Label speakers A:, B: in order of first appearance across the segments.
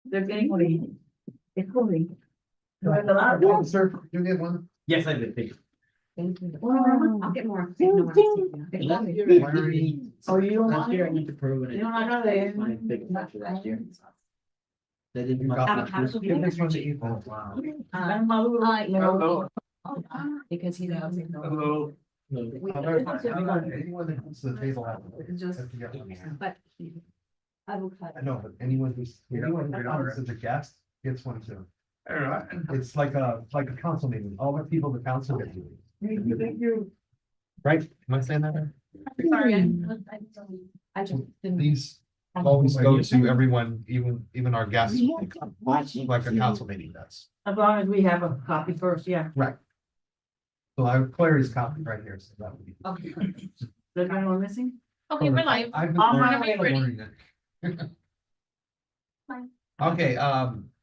A: They're getting ready. It's holy.
B: Sir, you get one?
C: Yes, I did. Thank you.
A: Thank you.
D: I'll get more. No, I'm taking it.
C: Last year,
A: Oh, you don't
C: last
A: want
C: year I
A: it?
C: went to Peru and
A: You don't want it?
C: my big match last year. They didn't.
D: Avocado.
B: Give this one to you. Oh, wow.
A: No.
D: Because he knows.
C: Hello.
B: Anyone that comes to the table.
A: Just-
B: has to get one.
D: But. Avocado.
B: I know, but anyone who's, anyone who comes as a guest gets one too.
C: All right.
B: It's like a council meeting, all the people, the council get to.
A: Thank you.
B: Right, am I saying that right?
D: Sorry. I just didn't.
B: These always go to everyone, even our guests, like a council meeting does.
A: As long as we have a copy first, yeah.
B: Right. So I have Clary's copy right here, so that would be.
D: Okay.
A: There's anyone missing?
D: Okay, we're live.
B: I've been
A: On my
B: learning-
D: way.
B: learning it.
D: Fine.
B: Okay,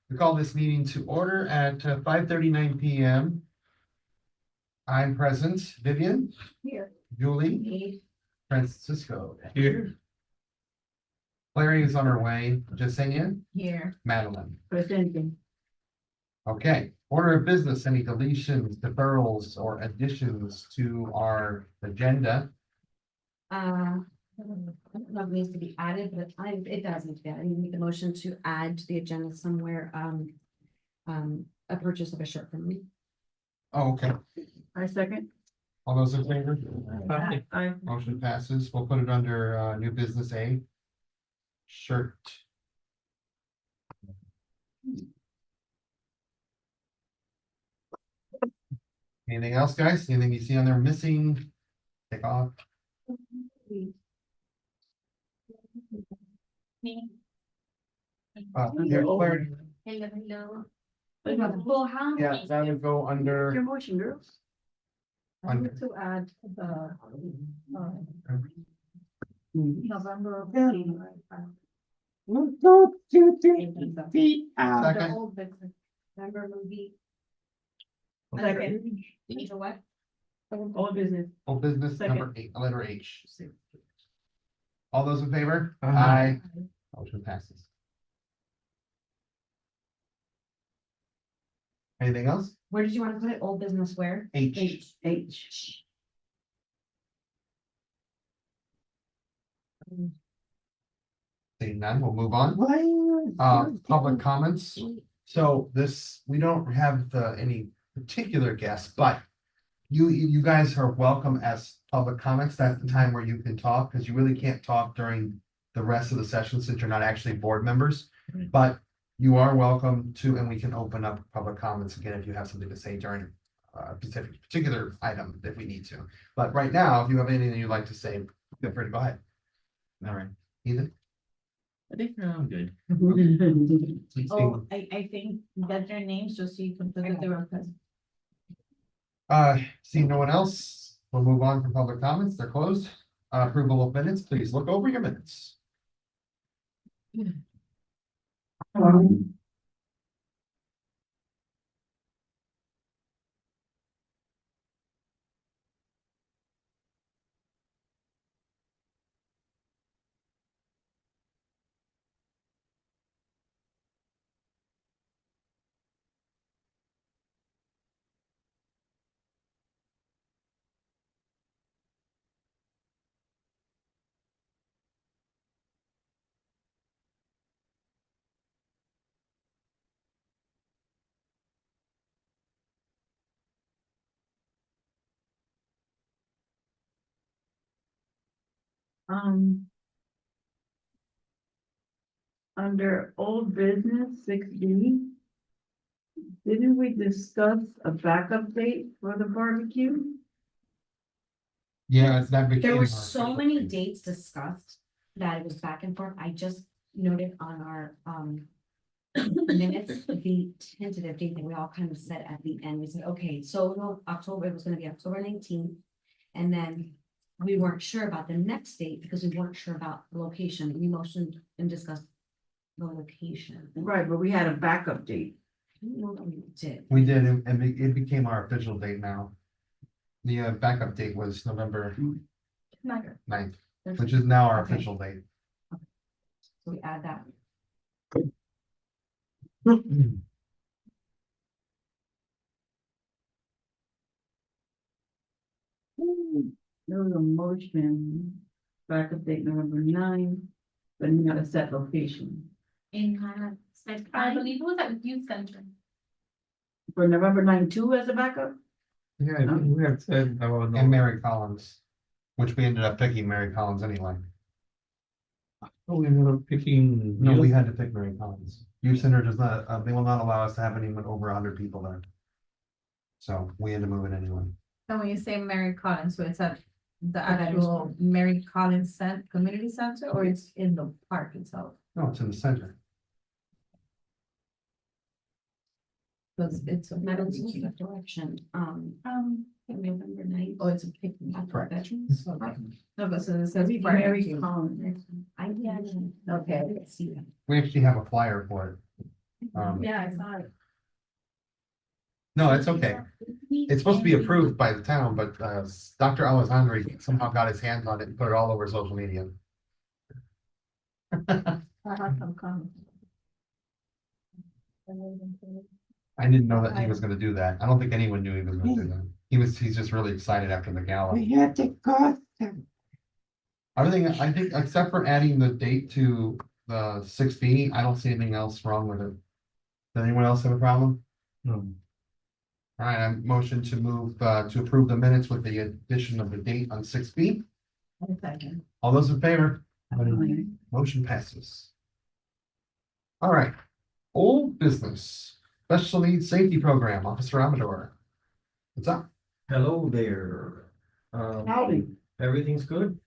B: we call this meeting to order at 5:39 PM. I'm present, Vivian,
D: Here.
B: Julie, Francisco.
C: Here.
B: Clary is on her way, Jasenia,
D: Here.
B: Madeline.
A: Presenting.
B: Okay, order of business, any deletions, deferrals, or additions to our agenda?
D: I don't know if it needs to be added, but it does need to be added. I need to make a motion to add to the agenda somewhere, a purchase of a shirt from me.
B: Oh, okay,
A: I second.
B: all those in favor?
A: I,
B: Motion passes, we'll put it under new business A. Shirt. Anything else, guys? Anything you see on there missing? Take off. Here, Clary.
D: Hello.
A: We have a
D: full house.
B: Yeah, that would go
A: your
B: under,
A: motion, girls.
D: I need to add the, November.
B: Second.
D: Old business. November movie.
A: Second.
D: Angel what?
A: All business.
B: old business number
A: Second.
B: 8, letter H. All those in favor?
C: Aye.
B: Motion passes. Anything else?
D: Where did you want to put it? Old business where?
B: H.
A: H.
B: Seeing none, we'll move on. Public comments. So this, we don't have any particular guests, but you guys are welcome as public comments. That's the time where you can talk, because you really can't talk during the rest of the session since you're not actually board members.
C: Right.
B: But you are welcome to, and we can open up public comments again if you have something to say during a particular item if we need to. But right now, if you have anything you'd like to say, feel free to go ahead.
C: All right.
B: Ethan?
C: I think I'm good.
E: Oh, I think that's their names, just so you can put it there.
B: Seeing no one else, we'll move on from public comments. They're closed. Approval of minutes, please look over your minutes.
A: Under old business 6B. Didn't we discuss a backup date for the barbecue?
B: Yeah, that became.
D: There
B: our
D: were so
B: official
D: many
B: thing.
D: dates discussed that it was back and forth. I just noted on our minutes, the tentative date that we all kind of said at the end. We said, okay, so no, October, it was gonna be October 19th. And then we weren't sure about the next date because we weren't sure about the location. We motioned and discussed the location.
A: Right, but we had a backup date.
D: I don't know that we did.
B: We did, and it became our official date now. The backup date was November 9th, which is now our
D: Okay.
B: official date.
D: So we add that.
A: There was a motion, backup date November 9, but not a set location.
E: In I believe it was at youth center.
A: For November 9 too as a backup?
C: Yeah, I think we have said, oh, no.
B: And Mary Collins, which we ended up picking Mary Collins anyway.
C: Oh, we ended up picking.
B: No, we had to pick Mary Collins. Youth Center does not, they will not allow us to have anyone over 100 people there. So we had to move it anyway.
F: And when you say Mary Collins, so it's at the
D: Okay.
F: actual Mary Collins Community Center, or it's in the park itself?
B: No, it's in the center.
F: Because it's a.
D: Madam Secretary, direction, November 9th.
F: Oh, it's a picnic.
D: At the
B: Correct.
D: Veterans.
F: No, but so it says.
A: Mary
F: park.
A: Collins.
D: I didn't.
F: Okay.
D: I didn't see that.
B: We actually have a flyer for it.
E: Yeah, I saw it.
B: No, it's okay. It's supposed to be approved by the town, but Dr. Alessandri somehow got his hands on it and put it all over social media.
E: I have some comments.
B: I didn't know that he was gonna do that. I don't think anyone knew he was gonna do that. He's just really excited after the gala.
G: had to cost them.
B: Everything, I think, except for adding the date to the 6B, I don't see anything else wrong with it. Does anyone else have a problem?
C: No.
B: All right, I motion to move, to approve the minutes with the addition of the date on 6B.
F: Second.
B: All those in favor? Motion passes. All right, old business, special needs safety program, Officer Amador. What's up?
H: Hello there.
A: Howdy.
H: Everything's good.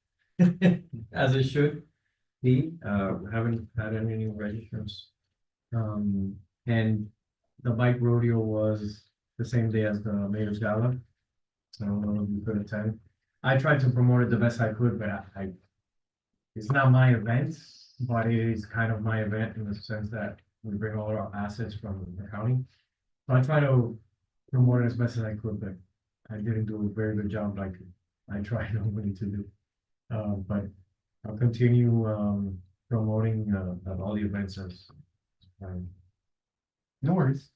H: As it should be. Haven't had any new registrants. And the bike rodeo was the same day as the Mayor's Gala. So we could attend. I tried to promote it the best I could, but it's not my event, but it is kind of my event in the sense that we bring all our assets from the county. So I try to promote it as best as I could, but I didn't do a very good job like I try normally to do. But I'll continue promoting at all the events as.
B: No worries.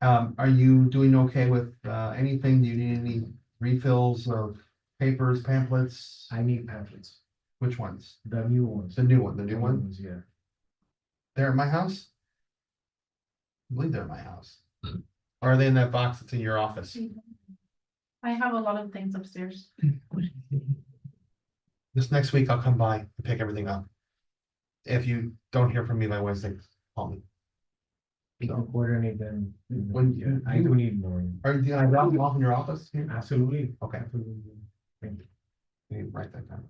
B: Are you doing okay with anything? Do you need any refills of papers, pamphlets?
H: I need pamphlets,
B: Which ones?
H: the new ones.
B: The new one, the new
H: New
B: one?
H: ones, yeah.
B: They're at my house? I believe they're at my house. Or are they in that box that's in your office?
E: I have a lot of things upstairs.
B: This next week I'll come by and pick everything up. If you don't hear from me by Wednesday, call me.
H: We can coordinate then.
B: When
H: Yeah, I do need more.
B: Are you, can I drop them off in your office here?
H: Absolutely.
B: Okay.
H: Absolutely. Thank you.
B: Let me write that down.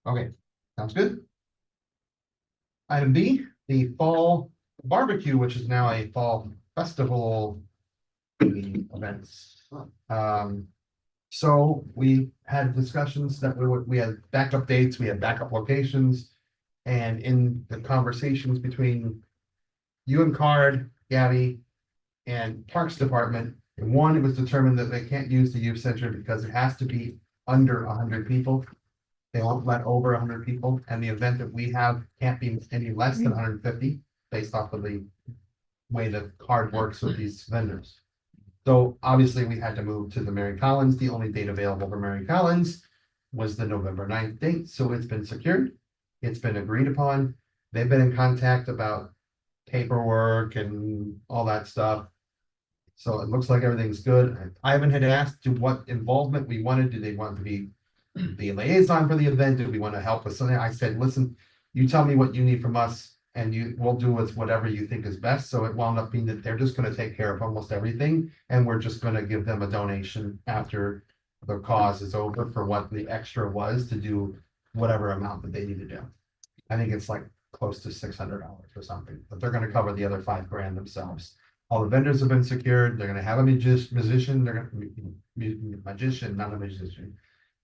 B: Okay, sounds good. Item B, the fall barbecue, which is now a fall festival events. So we had discussions that we had backup dates, we had backup locations. And in the conversations between you and Card, Gabby, and Parks Department, and one, it was determined that they can't use the youth center because it has to be under 100 people. They won't let over 100 people, and the event that we have can't be any less than 150, based off of the way the card works with these vendors. So obviously, we had to move to the Mary Collins. The only date available for Mary Collins was the November 9th date, so it's been secured. It's been agreed upon. They've been in contact about paperwork and all that stuff. So it looks like everything's good. Ivan had asked to what involvement we wanted. Do they want to be the liaison for the event? Do we want to help with something? I said, listen, you tell me what you need from us and we'll do with whatever you think is best. So it wound up being that they're just gonna take care of almost everything. And we're just gonna give them a donation after the cause is over for what the extra was to do whatever amount that they need to do. I think it's like close to $600 or something, but they're gonna cover the other $5,000 themselves. All the vendors have been secured. They're gonna have a musician, they're gonna magician, not a musician.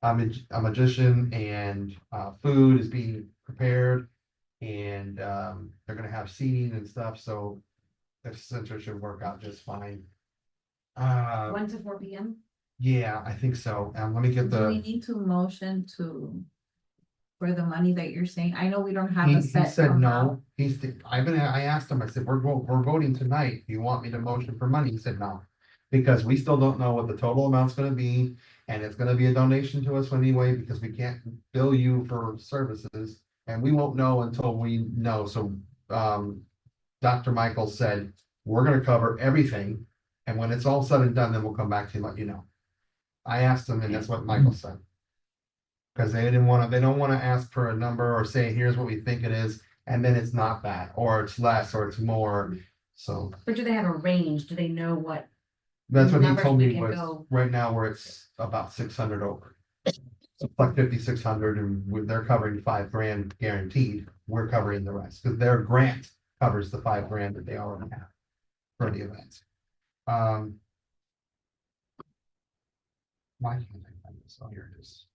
B: A magician, and food is being prepared. And they're gonna have seating and stuff, so the center should work out just fine.
D: 1 to 4 p.m.
B: Yeah, I think so. Let me get
F: Do we
B: the,
F: need to motion to? For the money that you're saying, I know we don't have
B: he
F: a set
B: said
F: amount.
B: no. I asked him, I said, we're voting tonight. Do you want me to motion for money? He said no. Because we still don't know what the total amount's gonna be, and it's gonna be a donation to us anyway, because we can't bill you for services. And we won't know until we know, so, Dr. Michael said, we're gonna cover everything. And when it's all said and done, then we'll come back to you and let you know. I asked him, and that's what Michael said. Cause they don't wanna ask for a number or say, here's what we think it is, and then it's not that, or it's less, or it's more. So
D: Or do they have a range? Do they know what?
B: that's what he
D: Numbers
B: told
D: we
B: me
D: can
B: was,
D: go.
B: right now where it's about 600 over. So it's like 5,600 and they're covering $5,000 guaranteed, we're covering the rest, cause their grant covers the $5,000 that they already have. For the events. Why can't I find this? Oh, here it is.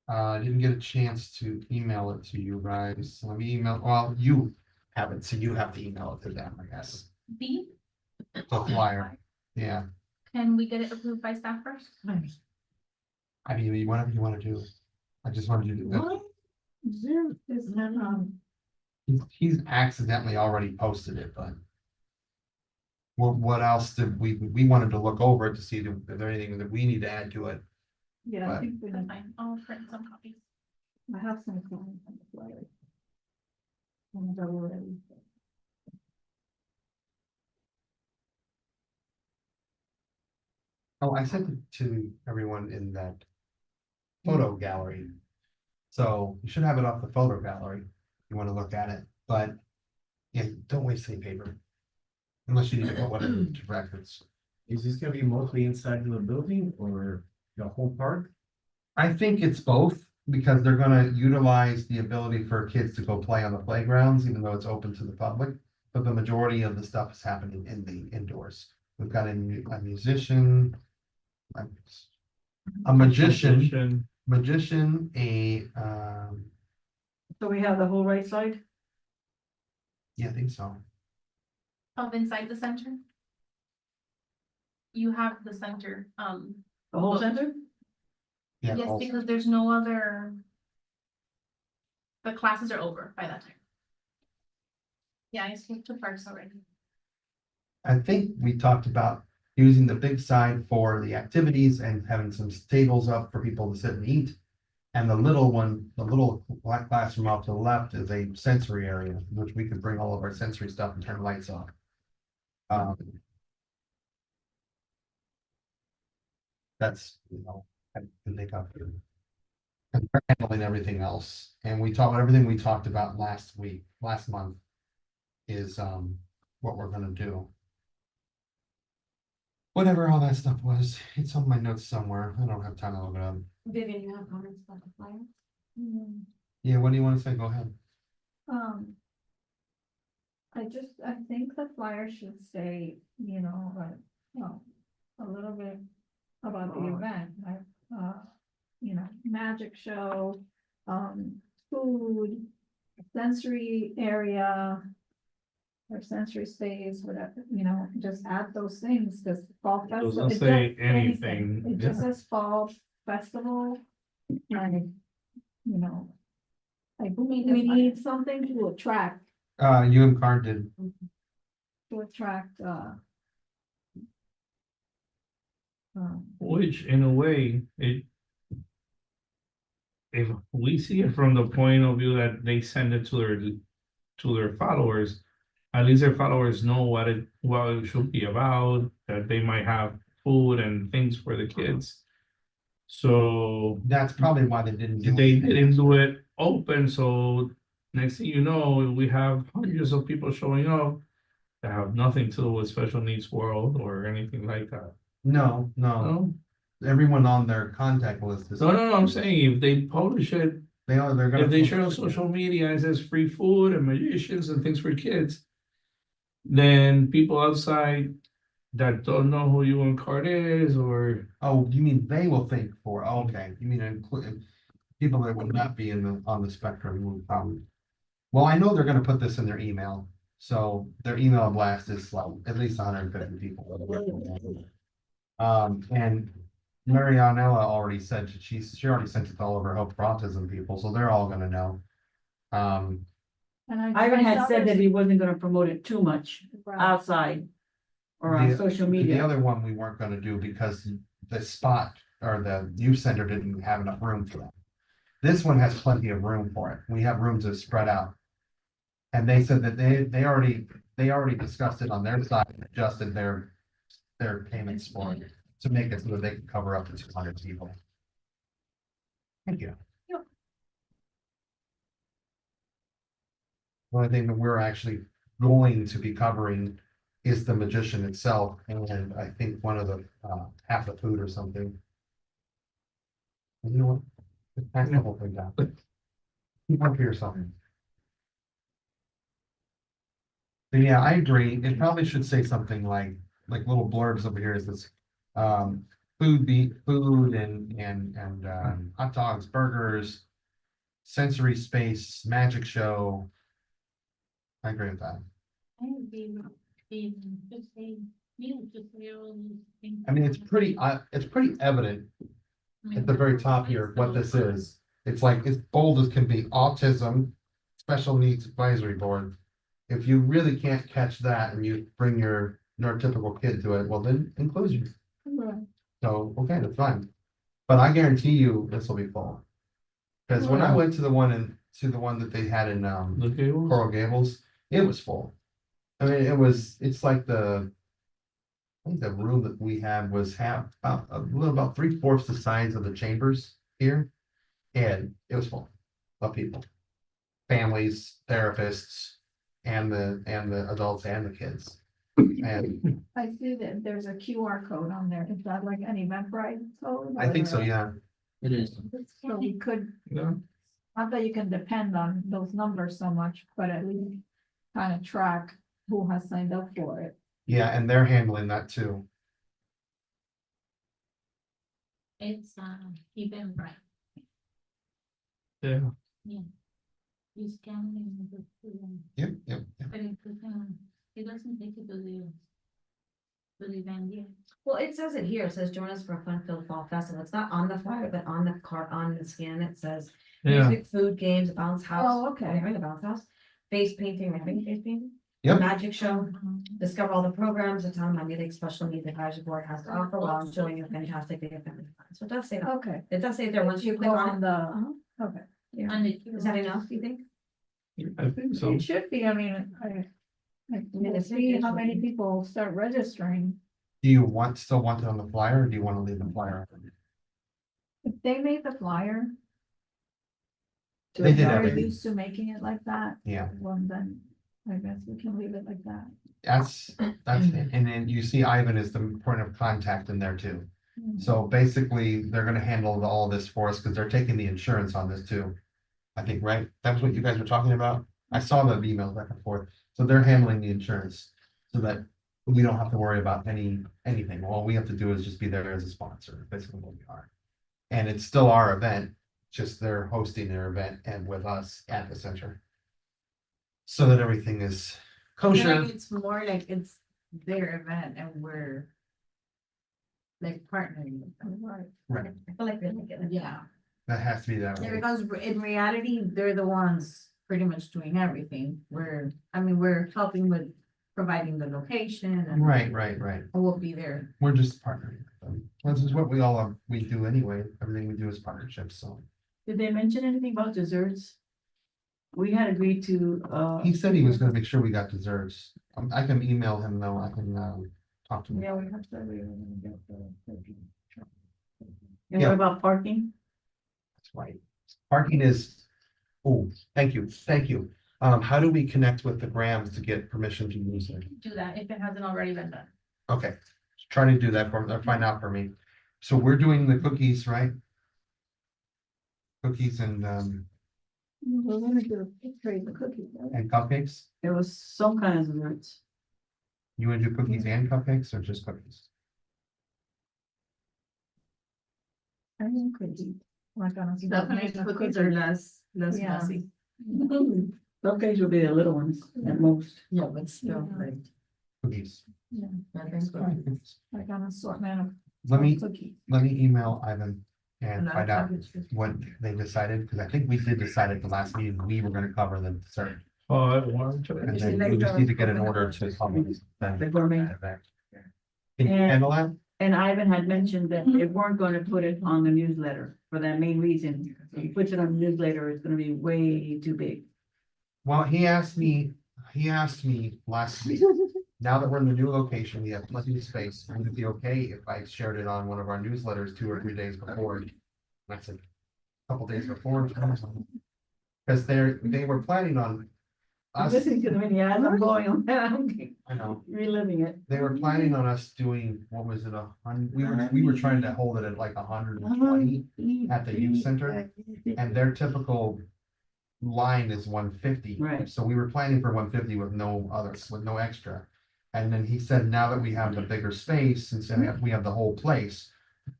B: I didn't get a chance to email it to you guys. Let me email, well, you have it, so you have to email it to them, I guess.
E: B,
B: The flyer, yeah.
E: can we get it approved by staff first?
B: I mean, whatever you wanna do. I just wanted you to do
A: Is that,
B: he's accidentally already posted it, but. What else did we wanted to look over it to see if there's anything that we need to add to it.
A: yeah, I
B: But-
A: think we
E: That's
A: have,
E: fine, I'll print some copies.
A: I have some comments on the flyer. And they're already.
B: Oh, I sent it to everyone in that photo gallery. So you should have it off the photo gallery. If you want to look at it, but yeah, don't waste any paper. Unless you need to put one into records.
H: Is this gonna be mostly inside of the building or the whole park?
B: I think it's both because they're gonna utilize the ability for kids to go play on the playgrounds, even though it's open to the public. But the majority of the stuff is happening in the indoors. We've got a musician. A magician,
A: So we have the whole right side?
B: yeah, I think so.
E: Of inside the center? You have the center,
A: The whole center?
B: Yeah,
E: yes,
B: also-
E: because there's no other. The classes are over by that time. Yeah, I skipped to parks already.
B: I think we talked about using the big side for the activities and having some tables up for people to sit and eat. And the little one, the little black classroom off to the left is a sensory area, which we could bring all of our sensory stuff and turn the lights off. That's, I can think of. And we're handling everything else, and everything we talked about last month. Is, what we're gonna do. Whatever all that stuff was, it's on my notes somewhere, I don't have time to look it up.
D: Vivian, you have comments about the flyer?
B: Yeah, what do you wanna say? Go ahead.
A: I think the flyer should say, like, a little bit about the event, like, magic show, food, sensory area. Or sensory space, whatever, just add those things, because fall festival.
C: Doesn't
A: it
C: say
A: just-
C: anything.
A: It just says fall festival, and, like, we need something to attract,
B: UM did,
C: Which in a way, if we see it from the point of view that they send it to their followers, at least their followers know what it should be about, that they might have food and things for the kids. So
B: that's probably why they didn't do.
C: they
B: anything.
C: didn't do it open, so next thing you know, we have hundreds of people showing up that have nothing to do with special needs world or anything like that.
B: No,
C: No,
B: everyone on their contact list is.
C: no, I'm saying if they publish it,
B: They're gonna.
C: if they share on social media and says free food and magicians and things for kids, then people outside that don't know who UN Card is, or
B: Oh, you mean they will think for, okay, you mean include people that would not be on the spectrum will probably. Well, I know they're gonna put this in their email, So their email blast is like at least 150 people. And Marianella already said that she already sent it to all of her Hope for Autism people, so they're all gonna know. Um,
A: And
F: Ivan
A: saw
F: had said that
A: there's-
F: he wasn't gonna promote it too much outside or on
B: The-
F: social
B: the
F: media.
B: other one we weren't gonna do because the spot or the youth center didn't have enough room for that. This one has plenty of room for it. We have room to spread out. And they said that they already discussed it on their side, and adjusted their payments for it to make it so that they can cover up to 200 people. Thank you.
E: Yep.
B: The only thing that we're actually going to be covering is the magician itself, and I think one of the, half the food or something. And you know what? Just pass the whole thing down. Keep one for yourself. But yeah, I agree. It probably should say something like little blurbs over here is this, food and hot dogs, burgers, sensory space, magic show. I agree with that. I mean, it's pretty evident at the very top here what this is. It's like, it's bold as can be, autism, special needs advisory board. If you really can't catch that and you bring your neurotypical kid to it, well, then inclusion. So, okay, that's fine. But I guarantee you this will be full. Because when I went to the one that they had in
C: The Gables?
B: Coral Gables, it was full. I mean, it's like I think the room that we had was about 3/4 the size of the chambers here. And it was full of people. Families, therapists, and the adults and the kids. And
A: I see that there's a QR code on there. Is that like an Eventbrite code?
B: I think so, yeah.
H: It is.
A: So we could,
C: Yeah.
A: not that you can depend on those numbers so much, but at least kind of track who has signed up for it.
B: Yeah, and they're handling that too.
E: It's, Eventbrite.
C: Yeah.
E: You scan it,
B: Yep, yep.
E: but it doesn't take you to the event yet.
D: Well, it says it here. It says join us for a fun-filled fall festival. It's not on the flyer, but on the card, on the scan, it says
C: Yeah.
D: music, food, games, bounce house.
A: Oh, okay.
D: Are you having a bounce house? Face painting, we're having face painting.
B: Yep.
D: Magic show, discover all the programs the town Magnetic Special Needs Advisory Board has to offer while enjoying a fantastic day of family fun. So it does say that.
A: Okay.
D: It does say there once you
A: You
D: click
A: go
D: on
A: on
D: it.
A: the,
D: Uh-huh.
A: okay.
D: Yeah.
E: And
D: Is that enough, do you think?
C: I think so.
A: It should be, I mean, we'll
D: it's
A: see how many
D: interesting.
A: people start registering.
B: Do you still want it on the flyer or do you want to leave the flyer?
A: If they made the flyer.
B: They did
A: they're
B: everything.
A: used to making it like that,
B: Yeah,
A: well, then I guess we can leave it like that.
B: that's it. And then you see Ivan is the point of contact in there too. So basically, they're gonna handle all of this for us because they're taking the insurance on this too. I think, right? That was what you guys were talking about? I saw the emails back and forth. So they're handling the insurance so that we don't have to worry about anything. All we have to do is just be there as a sponsor, basically what we are. And it's still our event, just they're hosting their event and with us at the center. So that everything is kosher.
F: It's more like it's their event and we're like partnering with them.
A: Right.
D: I feel like we're like it.
F: Yeah.
B: That has to be that
F: Yeah,
B: way.
F: because in reality, they're the ones pretty much doing everything. We're helping with providing the location and
B: Right.
F: we'll be there.
B: We're just partnering with them. This is what we do anyway. Everything we do is partnerships, so.
F: Did they mention anything about desserts? We had agreed to,
B: He said he was gonna make sure we got desserts. I can email him though. I can, talk to him.
A: Yeah, we have to, we're gonna get the.
F: and
B: Yeah.
F: what about parking?
B: That's right. Parking is, oh, thank you. How do we connect with the Grams to get permission to use it?
E: Do that if it hasn't already been done.
B: Okay, try to do that for me, or find out for me. So we're doing the cookies, right? Cookies and
A: We're gonna do trade the cookies, right?
B: cupcakes?
F: There was some kind of desserts.
B: You wanna do cookies and cupcakes or just cookies?
A: I think cookies. Like on a.
F: Definitely cookies are less
A: Yeah.
F: messy.
A: Cupcakes will be the little ones at most.
F: Yeah, but still, like,
B: Cookies.
F: I think so. Like an assortment of
B: Let me,
F: cookies.
B: let me email Ivan and
F: Another
B: find out
F: package.
B: what they decided, because I think we did decide at the last meeting, we were gonna cover the dessert.
C: Oh, I want to.
B: And
F: Is
B: then
F: it
B: we just
F: like
B: need to get an
F: the-
B: order to cover
A: The gourmet.
B: that. Can you
A: And-
B: handle that?
A: And Ivan had mentioned that they weren't gonna put it on the newsletter for that main reason. If he puts it on the newsletter, it's gonna be way too big.
B: Well, he asked me last week, now that we're in the new location, we have plenty of space, would it be okay if I shared it on one of our newsletters 2 or 3 days before? And I said, a couple days before. Because they were planning on
A: I'm
B: us,
A: listening to them and yeah, I'm blowing on that, I'm
B: I know,
A: reliving it.
B: they were planning on us doing, what was it, we were trying to hold it at like 120 at the youth center, and their typical line is 150.
A: Right.
B: So we were planning for 150 with no others, with no extra. And then he said, now that we have the bigger space, since we have the whole place,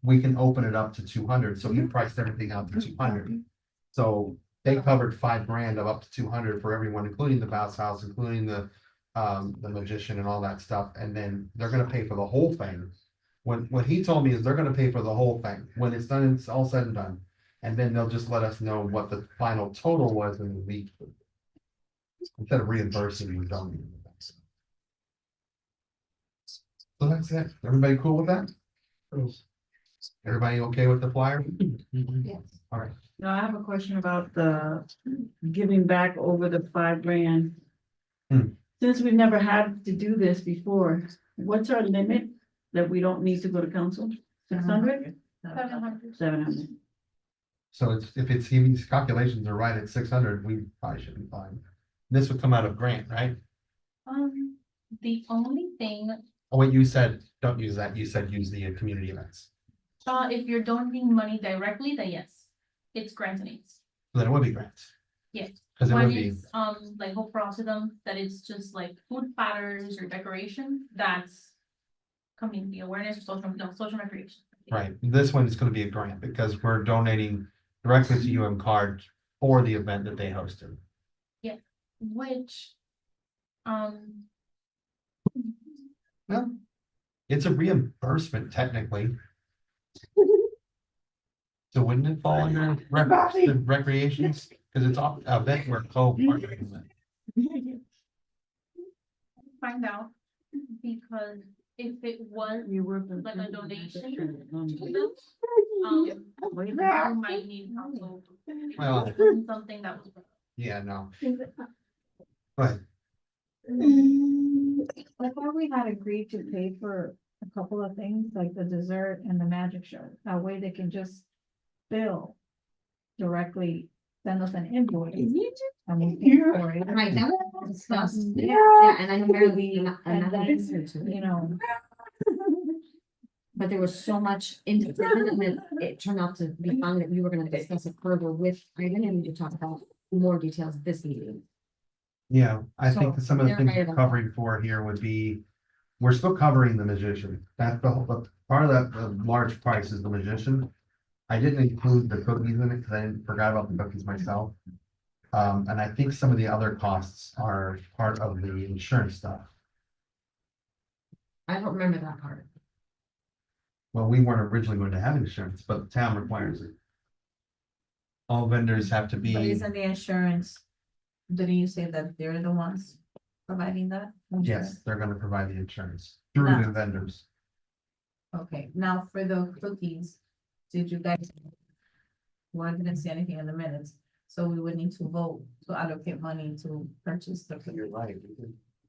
B: we can open it up to 200. So he priced everything out to 200. So they covered $5,000 of up to 200 for everyone, including the bounce house, including the magician and all that stuff. And then they're gonna pay for the whole thing. What he told me is they're gonna pay for the whole thing. When it's done, it's all said and done. And then they'll just let us know what the final total was in the week. Instead of reimbursing, we don't. So that's it. Everybody cool with that? Everybody okay with the flyer?
D: Yes.
B: All right.
A: Now, I have a question about the giving back over the $5,000.
B: Hmm.
A: Since we've never had to do this before, what's our limit that we don't need to go to council? 600?
E: 700.
A: 700.
B: So if his calculations are right at 600, we probably should be fine. This would come out of grant, right?
E: The only thing,
B: Oh, wait, you said, don't use that. You said use the community events.
E: if you're donating money directly, then yes, it's grants and aids.
B: Then it would be grants.
E: Yes.
B: Because it
E: When
B: would be,
E: it's, like Hope for Autism, that it's just like food platters or decoration, that's community awareness or social recreation.
B: right. This one is gonna be a grant because we're donating directly to UM for the event that they hosted.
E: Which,
B: Well, it's a reimbursement technically. So wouldn't it fall under the recreations? Because it's off a event we're co-partnering with.
E: find out, because if it was
A: You work with-
E: like a donation to
A: Mm.
E: them,
A: Wait,
E: you might need counsel.
B: Well-
E: It wasn't something that was.
B: Yeah, no. Go ahead.
F: I thought we had agreed to pay for a couple of things, like the dessert and the magic show. That way they can just bill directly, send us an invoice. And we pay for it.
D: Right, that was discussed.
F: Yeah.
D: Yeah, and I know Mary Lee, and
F: And
D: that
F: then,
D: answer to it.
F: you know,
D: But there was so much indecision, and then it turned out to be fun that you were gonna discuss it further with Ivan, and we could talk about more details this meeting.
B: Yeah, I think
D: So,
B: that some of the
D: they're
B: things
D: right
B: we're
D: about
B: covering for here would be, we're still covering the magician. That's the whole, but part of that, the large price is the magician. I didn't include the cookies in it because I forgot about the cookies myself. And I think some of the other costs are part of the insurance stuff.
D: I don't remember that part.
B: Well, we weren't originally going to have insurance, but the town requires it. All vendors have to
F: but
B: be,
F: isn't the insurance, didn't you say that they're the ones providing that?
B: yes, they're gonna provide the insurance through the vendors.
F: Okay, now for the cookies, did you guys? Well, I didn't see anything in the minutes, so we would need to vote to allocate money to purchase the.
B: You're right.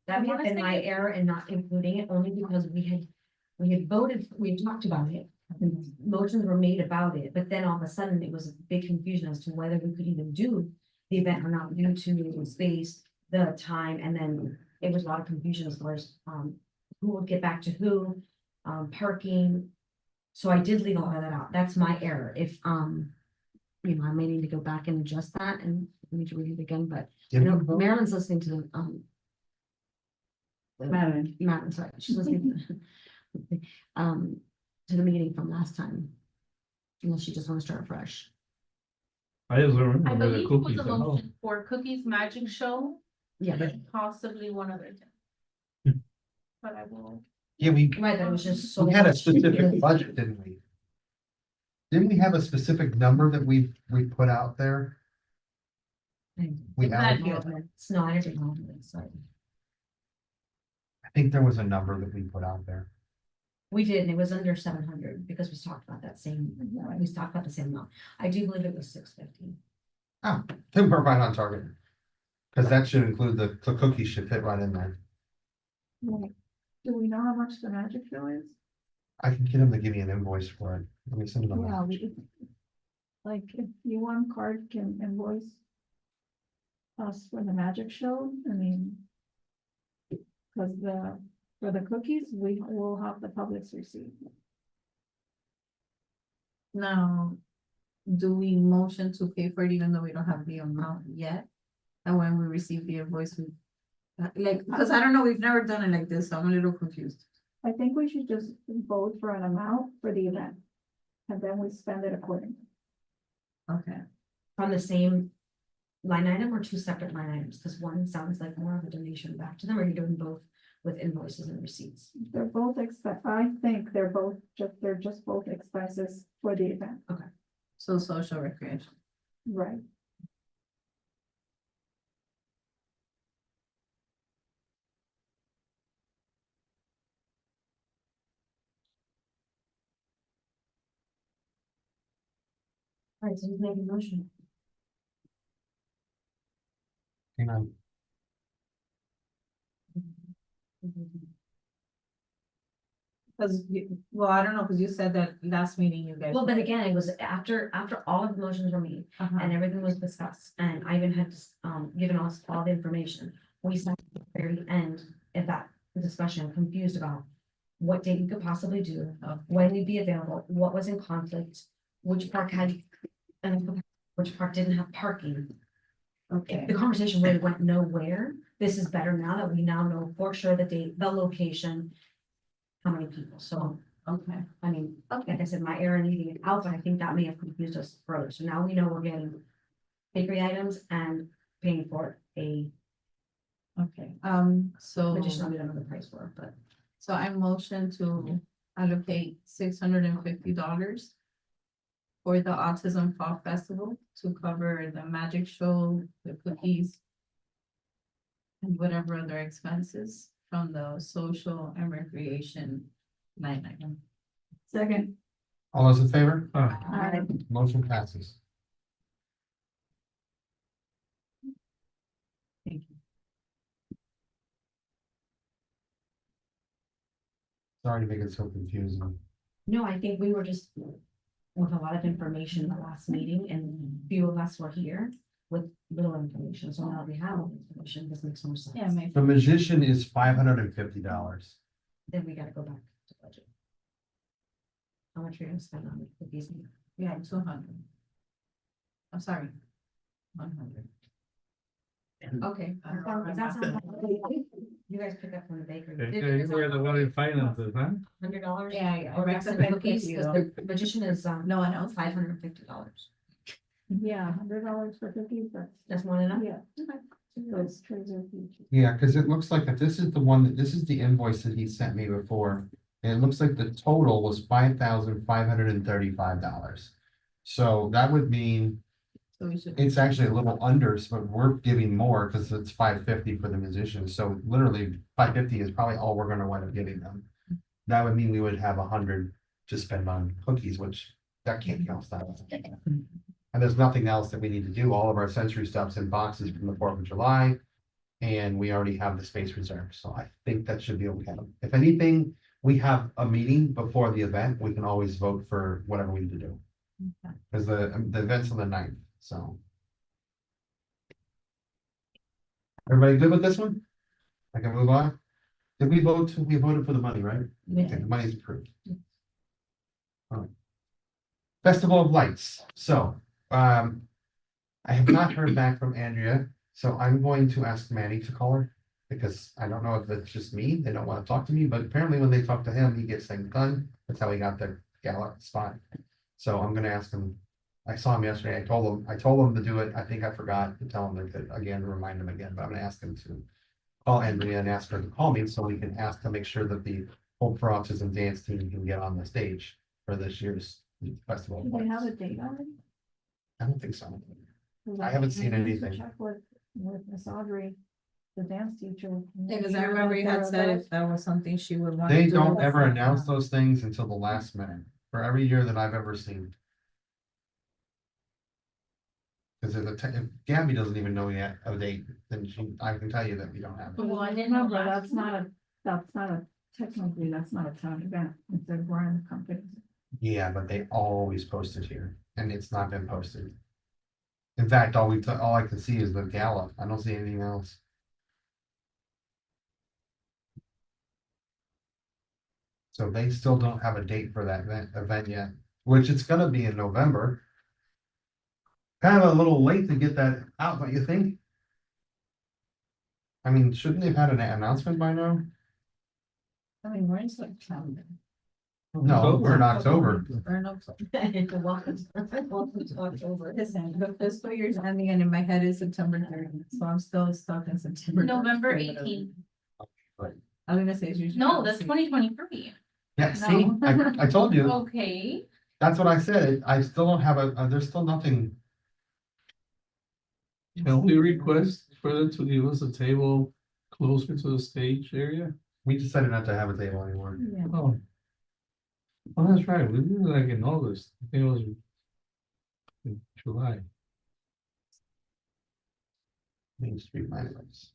D: That may have been my error in not including it, only because we had voted, we had talked about it. And motions were made about it, but then all of a sudden it was a big confusion as to whether we could even do the event or not due to the space, the time, and then it was a lot of confusion as far as, who would get back to who, parking. So I did leave all of that out. That's my error. If, you know, I may need to go back and adjust that and we need to read it again, but you know, Marilyn's listening to
A: Madeline.
D: Madeline, sorry, she's listening to the meeting from last time. Unless she just wants to start fresh.
C: I just
E: I
C: remember the
E: believe it was
C: cookies.
E: a
C: and all.
E: motion for Cookies Magic Show,
D: Yeah,
E: possibly one other
C: Hmm.
E: thing. But I will.
B: Yeah,
D: right, that was just so.
B: we had a
D: much
B: specific
D: because-
B: budget, didn't we? Didn't we have a specific number that we put out there? We
E: Exactly.
B: allocated,
D: No, I didn't know that, sorry.
B: I think there was a number that we put out there.
D: We did, and it was under 700 because we talked about that same, we talked about the same amount. I do believe it was 650.
B: Oh, then we're right on target. Cause that should include the cookies should fit right in there.
F: Right. Do we know how much the magic show is?
B: I can get him to give me an invoice for it. Let me send him a
F: Yeah,
B: message.
F: like, if you want card can invoice us for the magic show, I mean, cause for the cookies, we will have the public's receipt.
A: Now, do we motion to pay for it even though we don't have the amount yet? And when we receive the invoice, we, like, because I don't know, we've never done it like this, so I'm a little confused.
F: I think we should just vote for an amount for the event. And then we spend it accordingly.
A: Okay.
D: From the same line item or two separate line items? Because one sounds like more of a donation back to them, or you're doing both with invoices and receipts?
F: They're both I think they're just both expenses for the event,
A: So social recreation.
F: right?
D: All right, so you make a motion.
B: Hang on.
A: Because, well, I don't know, because you said that last meeting you guys.
D: Well, but again, it was after all of the motions were made
A: Uh-huh.
D: and everything was discussed, and Ivan had given us all the information. We sat at the very end of that discussion, confused about what date we could possibly do, when we'd be available, what was in conflict, which park had, and which park didn't have parking.
A: Okay.
D: The conversation really went nowhere. This is better now that we now know for sure the date, the location, how many people. So,
A: Okay.
D: I mean, like I said, my error in leaving it out, but I think that may have confused us further. So now we know we're getting bakery items and paying for a
A: Okay, so.
D: additional, we don't know the price for it, but
A: So I motion to allocate $650 for the Autism Fall Festival to cover the magic show, the cookies, and whatever other expenses from the social and recreation line item.
F: Second.
B: All those in favor?
C: Ah,
B: Motion passes.
A: Thank you.
B: Sorry to make it so confusing.
D: no, I think we were just with a lot of information in the last meeting, and few of us were here with little information. So now we have all the information, this makes more sense.
A: Yeah, maybe.
B: The magician is $550.
D: Then we gotta go back to budget. How much are you gonna spend on cookies?
A: Yeah, 200. I'm sorry. 100. Okay.
D: Does that sound like- You guys pick up from the bakery.
C: okay, we're the one in finances, huh?
D: $100?
A: Yeah, yeah.
D: Or rest of the cookies, because the magician is,
A: No one else?
D: $550.
F: Yeah, $100 for cookies,
D: That's more than enough?
F: yeah. Those trees are huge.
B: Yeah, because it looks like that this is the one that, this is the invoice that he sent me before. And it looks like the total was $5,535. So that would mean
A: So we should.
B: it's actually a little under, but we're giving more because it's $550 for the musicians. So literally $550 is probably all we're gonna wind up giving them. That would mean we would have 100 to spend on cookies, which that can't count that. And there's nothing else that we need to do. All of our sensory stuff's in boxes from the 4th of July. And we already have the space reserved, so I think that should be okay. If anything, we have a meeting before the event, we can always vote for whatever we need to do.
A: Okay.
B: Cause the event's on the 9th, so. Everybody good with this one? I can move on? Did we vote, we voted for the money, right? Okay, the money's approved. Alright. Festival of Lights, so, I have not heard back from Andrea, so I'm going to ask Manny to call her. Because I don't know if it's just me, they don't wanna talk to me, but apparently when they talk to him, he gets things done, that's how he got the gala spot. So I'm gonna ask him I saw him yesterday. I told him to do it. I think I forgot to tell him to, again, remind him again, but I'm gonna ask him to call Andrea and ask her to call me so we can ask to make sure that the Hope for Autism dance team can get on the stage for this year's festival.
F: Do they have a date already?
B: I don't think so.
F: 'Cause
B: I haven't seen
F: need to
B: anything.
F: check with Miss Audrey, the dance teacher.
A: Because I remember you had said if that was something she would want.
B: They
A: to do.
B: don't ever announce those things until the last minute, for every year that I've ever seen. Because if Gabby doesn't even know yet a date, then I can tell you that we don't have it.
E: Well, I didn't know
F: Remember,
E: last
F: that's not a, technically, that's not a town event, it's a brand company.
B: Yeah, but they always post it here, and it's not been posted. In fact, all I can see is the gala. I don't see anything else. So they still don't have a date for that event yet, which it's gonna be in November. Kind of a little late to get that out, don't you think? I mean, shouldn't they have had an announcement by now?
A: I mean, we're in September.
B: No, we're in October.
A: We're in October.
D: Welcome to October.
A: Listen, the fiscal year's ending and in my head is September 30th, so I'm still stuck in September.
E: November
A: 30th.
E: 18th.
A: I was gonna say it's usually.
E: No, that's 2023.
B: Yeah, see, I told you,
E: Okay,
B: that's what I said. I still don't have there's still nothing.
C: Can we request for them to give us a table closer to the stage area?
B: We decided not to have a table anymore.
A: Yeah.
C: Oh. Oh, that's right, we did it like in August, I think it was in July.
B: Main Street Monuments.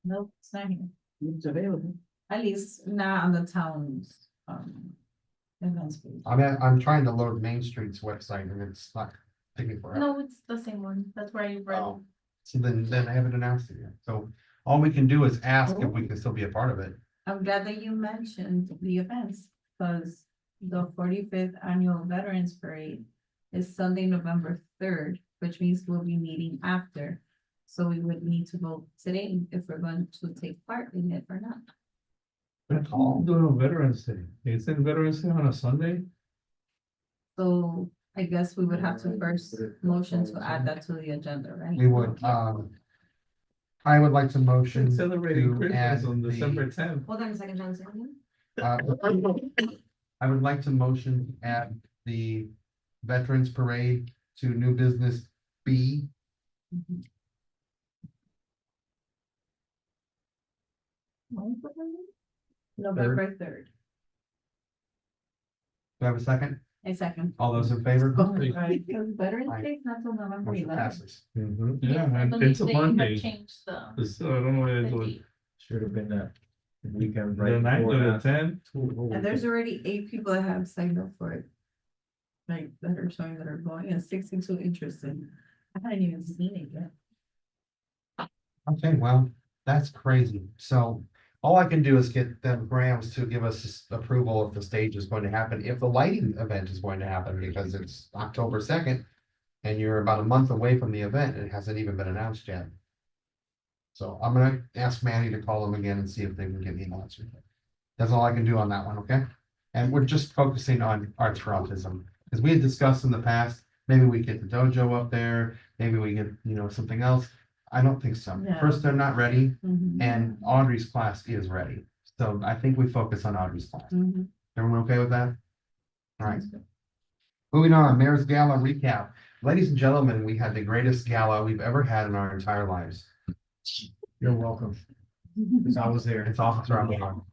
A: Nope, it's not here.
G: It's available.
A: At least not on the town's, events page.
B: I'm trying to load Main Street's website and it's not taking forever.
E: no, it's the same one. That's where I read.
B: Oh, so then I haven't announced it yet. So all we can do is ask if we can still be a part of it.
A: I'm glad that you mentioned the events, because the 45th Annual Veterans Parade is Sunday, November 3rd, which means we'll be meeting after. So we would need to vote today if we're going to take part in it or not.
C: That's all doing on Veterans Day, isn't Veterans Day on a Sunday?
A: So I guess we would have to first motion to add that to the agenda, right?
B: We would, I would like to motion
C: It's celebrating
B: to add
C: Christmas on
B: the,
C: December 10th.
D: Hold on a second, John, say it again.
B: I would like to motion to add the Veterans Parade to new business B.
A: November 3rd.
B: Do I have a second?
A: A second.
B: All those in favor?
A: Right, because Veterans
B: Aye.
A: Day is not till November
B: Motion
A: 11th.
B: passes.
H: Mhm.
C: Yeah,
E: I
C: and
E: believe
C: it's a
E: they have
C: Monday,
E: Changed the.
C: I don't know why
E: the
C: they do it.
E: date.
H: Should have been that weekend
C: The
H: right
C: ninth
H: before
C: or the
H: that.
C: 10th,
A: And there's already 8 people that have signed up for it. Like, that are showing that are going, and 62 interested. I hadn't even seen it yet.
B: Okay, well, that's crazy. So all I can do is get them Grams to give us approval if the stage is going to happen, if the lighting event is going to happen, because it's October 2nd. And you're about a month away from the event, and it hasn't even been announced yet. So I'm gonna ask Manny to call them again and see if they can get me an answer. That's all I can do on that one, okay? And we're just focusing on Arts for Autism, because we had discussed in the past, maybe we get the dojo up there, maybe we get, something else. I don't think so.
A: Yeah.
B: First, they're not ready,
A: Mhm.
B: and Audrey's class is ready. So I think we focus on Audrey's class.
A: Mhm.
B: Everyone okay with that? All right. Moving on, Mayor's Gala recap. Ladies and gentlemen, we had the greatest gala we've ever had in our entire lives.
H: You're welcome. Because I was there.
B: It's Officer Armstrong.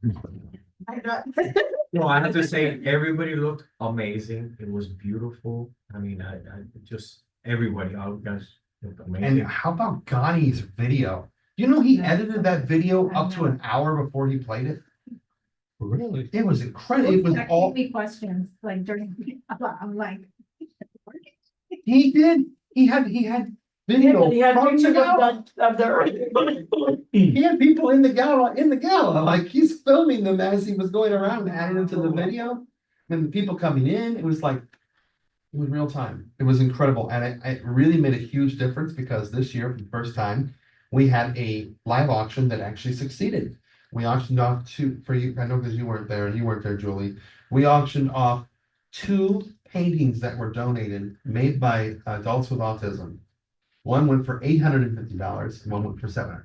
H: No, I have to say, everybody looked amazing. It was beautiful. I mean, I just, everybody, you guys looked
B: And
H: amazing.
B: how about Ghani's video? You know, he
A: Yeah.
B: edited that video up to an hour before he played it.
C: really?
B: It was incredible. It was
F: Asking
B: all,
F: me questions, like during, I'm like.
B: he did, he had video. from the gala. He had people in the gala, like he's filming them as he was going around and adding them to the video. And the people coming in, it was real time. It was incredible. And it really made a huge difference because this year, for the first time, we had a live auction that actually succeeded. We auctioned off two, for you, I know because you weren't there, and you weren't there, Julie. We auctioned off two paintings that were donated, made by adults with autism. One went for $850, and one went for $700.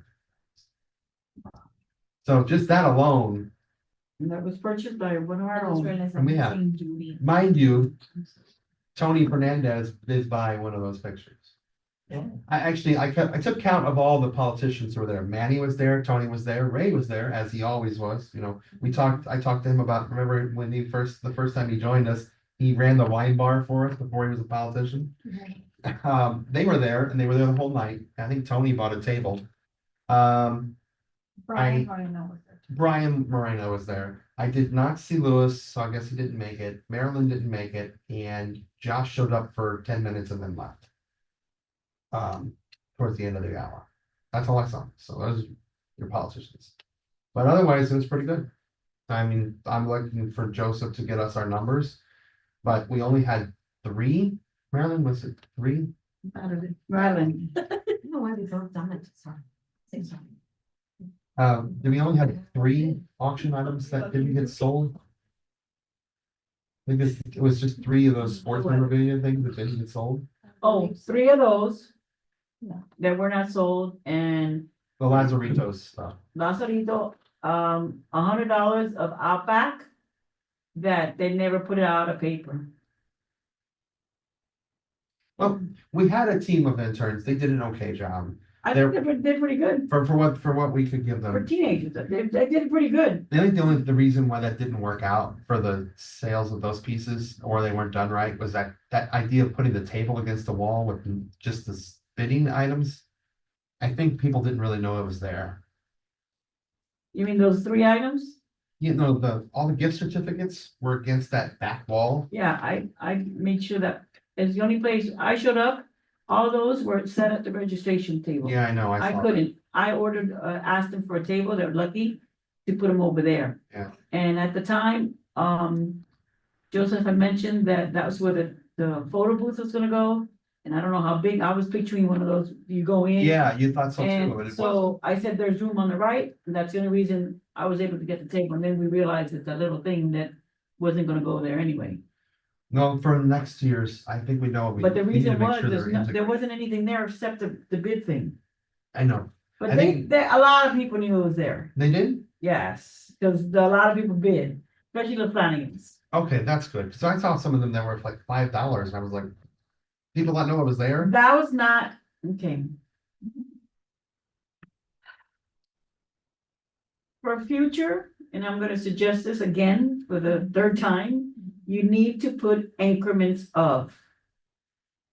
B: So just that alone,
G: And that was purchased by one of our own.
B: Yeah. mind you, Tony Fernandez did buy one of those pictures. I took count of all the politicians who were there. Manny was there, Tony was there, Ray was there, as he always was, you know. I talked to him about, remember when the first time he joined us, he ran the wine bar for us before he was a politician. They were there and they were there the whole night. I think Tony bought a table.
F: Brian, I know was there.
B: Brian Moreno was there. I did not see Lewis, so I guess he didn't make it. Marilyn didn't make it, and Josh showed up for 10 minutes and then left. Towards the end of the hour. That's all I saw. So those are your politicians. But otherwise, it was pretty good. I mean, I'm looking for Joseph to get us our numbers, but we only had 3. Marilyn, was it 3?
G: Ryland,
D: I don't know why we both done it, sorry. Say sorry.
B: We only had 3 auction items that didn't get sold. I think it was just 3 of those sports memorabilia things that didn't get sold.
G: oh, 3 of those.
F: No.
G: That were not sold, and
B: The Lazaritos stuff.
G: Lazarito, $100 of Outback. That they never put it out of paper.
B: Well, we had a team of interns. They did an okay job
G: I
B: They're-
G: think they did pretty good
B: for what we could give
G: for
B: them.
G: teenagers, they did pretty good.
B: I think the reason why that didn't work out for the sales of those pieces, or they weren't done right, was that idea of putting the table against the wall with just the bidding items. I think people didn't really know it was there.
G: You mean those 3 items?
B: You know, all the gift certificates were against that back wall.
G: Yeah, I made sure that it's the only place I showed up, all those were set at the registration table.
B: Yeah, I know, I
G: I
B: saw.
G: couldn't, I ordered, asked them for a table, they're lucky to put them over there.
B: Yeah.
G: And at the time, Joseph had mentioned that was where the photo booth was gonna go. And I don't know how big, I was picturing one of those, you go in.
B: Yeah, you thought so too, but
G: And
B: it wasn't.
G: so I said, there's room on the right, and that's the only reason I was able to get the table, and then we realized it's a little thing that wasn't gonna go there anyway.
B: No, for next year's, I think we know.
G: But the
B: we need to
G: reason
B: make
G: was,
B: sure they're
G: there
B: integrated.
G: wasn't anything there except the bid thing.
B: I know,
G: But
B: I think-
G: a lot of people knew it was there,
B: they did?
G: yes, because a lot of people bid, especially the Flanagans.
B: Okay, that's good, because I saw some of them that were like $5, and I was like, people that know it was there?
G: That was not, okay. For future, and I'm gonna suggest this again for the 3rd time, you need to put increments of.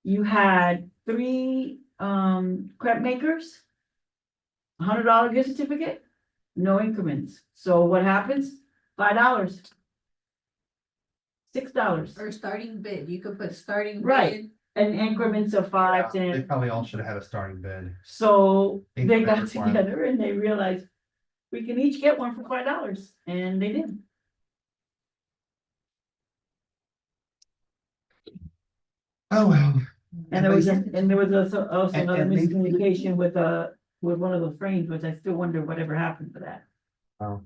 G: You had 3 crepe makers. $100 gift certificate, no increments. So what happens? $5. $6.
A: Or starting bid, you could put starting
G: Right.
A: bid.
G: And increments of 5,
B: Yeah, They
G: 10.
B: probably all should have had a starting bid.
G: So they
B: Increment
G: got
B: required.
G: together and they realized we can each get one for $5, and they did.
B: Oh, well.
G: And there was also
B: And-
G: another
B: and maybe-
G: miscommunication with one of the frames, which I still wonder whatever happened to that.
B: Oh.